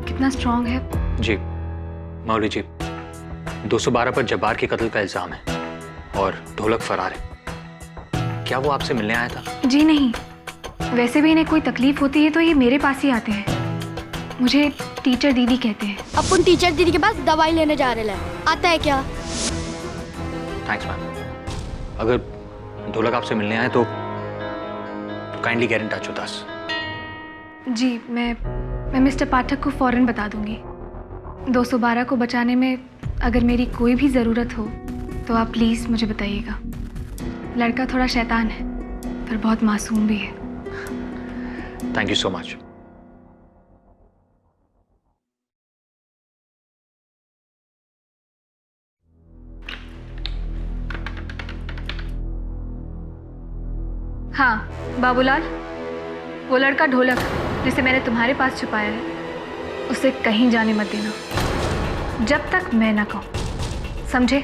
कितना स्ट्रांग है। जी मौली जी, 212 पर जब्बार के कत्ल का इल्जाम है और ढोलक फरार है। क्या वो आपसे मिलने आया था? जी नहीं, वैसे भी इन्हें कोई तकलीफ होती है तो ये मेरे पास ही आते हैं। मुझे टीचर दीदी कहते हैं। अपन टीचर दीदी के पास दवाई लेने जा रहे हैं, आता है क्या? Thanks ma'am. अगर ढोलक आपसे मिलने आए तो kindly get in touch with us. जी, मैं मिस्टर पाठक को फौरन बता दूंगी। 212 को बचाने में अगर मेरी कोई भी ज़रूरत हो तो आप प्लीज़ मुझे बताइएगा। लड़का थोड़ा शैतान है पर बहुत मासूम भी है। Thank you so much. हाँ बाबूलाल, वो लड़का ढोलक जिसे मैंने तुम्हारे पास छुपाया है, उसे कहीं जाने मत देना जब तक मैं ना कहूँ, समझे?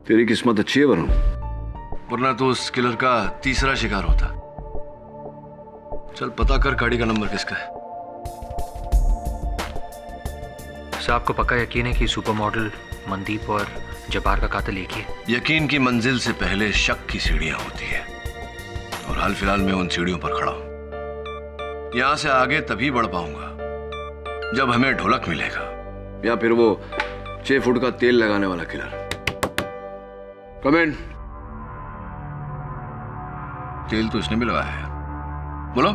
तेरी किस्मत अच्छी है वरुण, वरना तो उस किलर का तीसरा शिकार होता। चल पता कर गाड़ी का नंबर किसका है। सर आपको पक्का यकीन है कि सुपर मॉडल मनदीप और जब्बार का कातिल एक ही है? यकीन की मंजिल से पहले शक की सीढ़ियां होती है, और हाल फिलहाल मैं उन सीढ़ियों पर खड़ा हूं। यहां से आगे तभी बढ़ पाऊंगा जब हमें ढोलक मिलेगा, या फिर वो 6 फुट का तेल लगाने वाला किलर। कमेंट। तेल तो इसने भी लगाया है। बोलो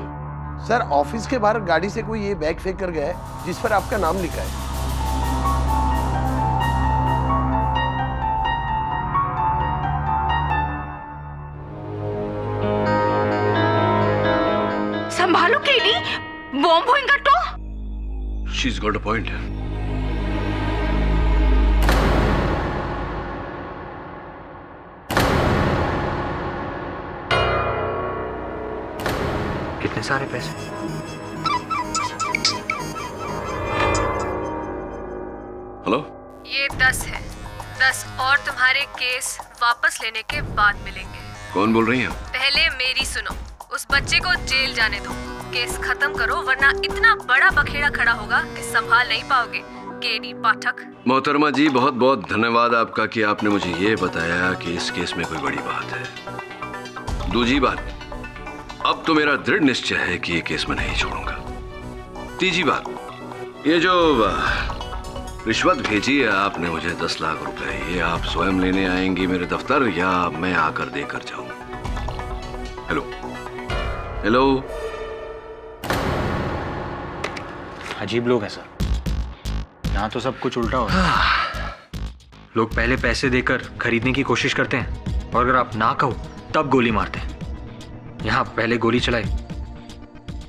सर, ऑफिस के बाहर गाड़ी से कोई ये बैग फेंक कर गया है जिस पर आपका नाम लिखा है। संभालो केडी, बॉम्ब होएगा तो। She is got a point. कितने सारे पैसे? हेलो, ये 10 है। 10 और तुम्हारे केस वापस लेने के बाद मिलेंगे। कौन बोल रही हैं? पहले मेरी सुनो, उस बच्चे को जेल जाने दो, केस खत्म करो, वरना इतना बड़ा बखेड़ा खड़ा होगा कि संभाल नहीं पाओगे। केडी पाठक। मोहतरमा जी, बहुत बहुत धन्यवाद आपका कि आपने मुझे ये बताया कि इस केस में कोई बड़ी बात है। दूसरी बात, अब तो मेरा दृढ़ निश्चय है कि ये केस मैं नहीं छोड़ूंगा। तीसरी बात, ये जो रिश्वत भेजी है आपने मुझे 10 लाख रुपए, ये आप स्वयं लेने आएंगी मेरे दफ्तर या मैं आकर देकर जाऊं? Hello hello. अजीब लोग हैं सर, यहाँ तो सब कुछ उल्टा हो रहा है। लोग पहले पैसे देकर खरीदने की कोशिश करते हैं, और अगर आप ना कहो तब गोली मारते हैं। यहाँ पहले गोली चलाई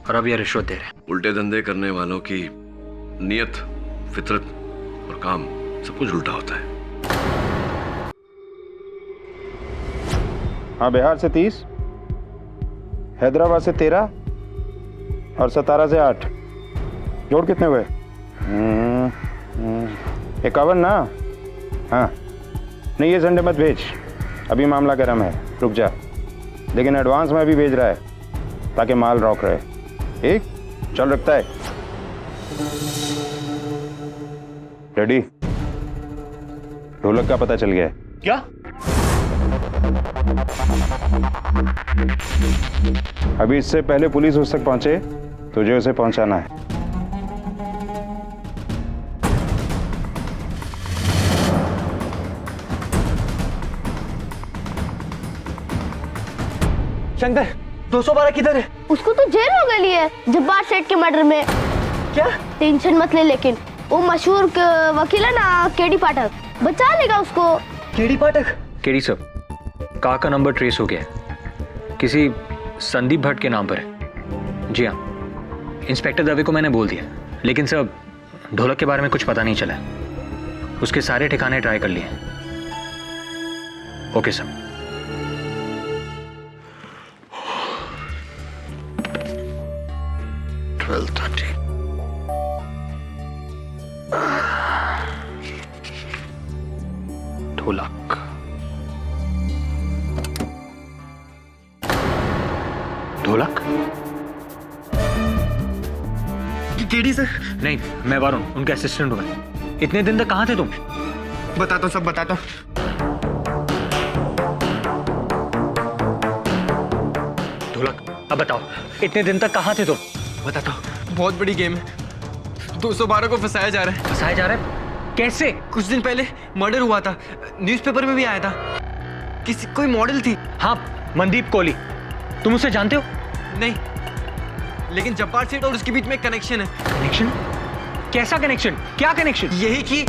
और अब यह रिश्वत दे रहे हैं। उल्टे धंधे करने वालों की नियत, फितरत और काम सब कुछ उल्टा होता है। हाँ, बिहार से 30, हैदराबाद से 13 और 17 से 8। जोड़ कितने हुए? 51 ना? हाँ नहीं, ये संडे मत भेज, अभी मामला गर्म है, रुक जा। लेकिन एडवांस में भी भेज रहा है ताकि माल रॉक रहे। ठीक, चल रखता है। रेडी? ढोलक का पता चल गया है। क्या? अभी इससे पहले पुलिस उस तक पहुंचे तुझे उसे पहुंचाना है। शंकर, 212 किधर है? उसको तो जेल हो गई है जब्बार सेठ के मर्डर में। क्या? टेंशन मत ले, लेकिन वो मशहूर वकील है ना केडी पाठक, बचा लेगा उसको। केडी पाठक? केडी सर, कार का नंबर ट्रेस हो गया है, किसी संदीप भट्ट के नाम पर है। जी हाँ, इंस्पेक्टर दवे को मैंने बोल दिया, लेकिन सर ढोलक के बारे में कुछ पता नहीं चला। उसके सारे ठिकाने ट्राई कर लिए। Okay sir. ढोलक। ढोलक? KD sir? नहीं, मैं वरुण, उनके असिस्टेंट हूं मैं। इतने दिन तक कहाँ थे तुम? बताता हूँ, सब बताता हूँ। ढोलक, अब बताओ, इतने दिन तक कहाँ थे तुम? बताता हूँ। बहुत बड़ी गेम है। 212 को फंसाया जा रहा है। फंसाया जा रहा है? कैसे? कुछ दिन पहले मर्डर हुआ था, न्यूज़पेपर में भी आया था। किसी कोई मॉडल थी। हाँ, मनदीप कोहली। तुम उसे जानते हो? नहीं, लेकिन जब्बार सेठ और उसके बीच में एक कनेक्शन है। कनेक्शन? कैसा कनेक्शन? क्या कनेक्शन? यही कि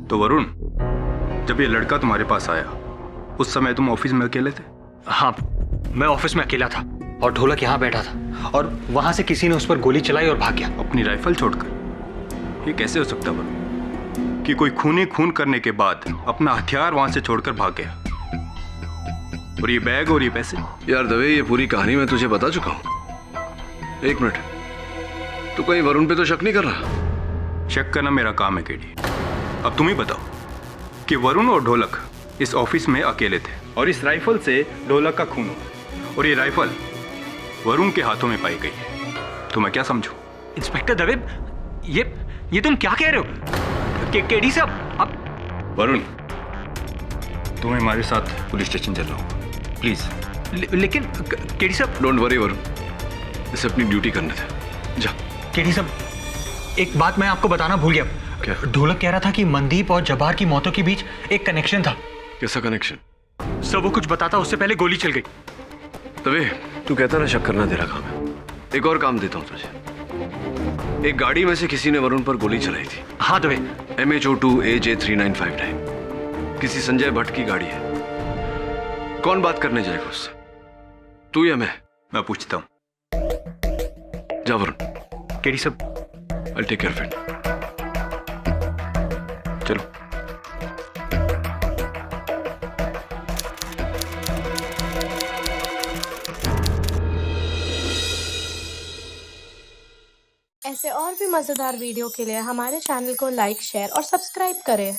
तो वरुण, जब ये लड़का तुम्हारे पास आया उस समय तुम ऑफिस में अकेले थे? हाँ, मैं ऑफिस में अकेला था और ढोलक यहाँ बैठा था और वहां से किसी ने उस पर गोली चलाई और भाग गया। अपनी राइफल छोड़कर? ये कैसे हो सकता वरुण कि कोई खून करने के बाद अपना हथियार वहां से छोड़कर भाग गया? और ये बैग और ये पैसे? यार दवे, ये पूरी कहानी मैं तुझे बता चुका हूं। एक मिनट, तू कहीं वरुण पे तो शक नहीं कर रहा? शक करना मेरा काम है केडी। अब तुम ही बताओ कि वरुण और ढोलक इस ऑफिस में अकेले थे और इस राइफल से ढोलक का खून हुआ और ये राइफल वरुण के हाथों में पाई गई है, तो मैं क्या समझूं? इंस्पेक्टर दवे, ये तुम क्या कह रहे हो? केडी साहब, अब वरुण, तुम्हें हमारे साथ पुलिस स्टेशन चलना होगा, प्लीज। लेकिन केडी साहब। डोंट वरी वरुण, इसे अपनी ड्यूटी करने थे, जा। केडी साहब, एक बात मैं आपको बताना भूल गया। ढोलक कह रहा था कि मनदीप और जब्बार की मौतों के बीच एक कनेक्शन था। कैसा कनेक्शन? सब वो कुछ बताता, उससे पहले गोली चल गई। तबे तू कहता ना शक करना तेरा काम है, एक और काम देता हूं तुझे। एक गाड़ी में से किसी ने वरुण पर गोली चलाई थी। हाँ तबे। MH02 AJ3959 किसी संजय भट्ट की गाड़ी है। कौन बात करने जाएगा उससे, तू या मैं? मैं पूछता हूं। जा वरुण। केडी साहब, I'll take care of it. चलो। ऐसे और भी मज़ेदार वीडियो के लिए हमारे चैनल को लाइक, शेयर और सब्सक्राइब करें।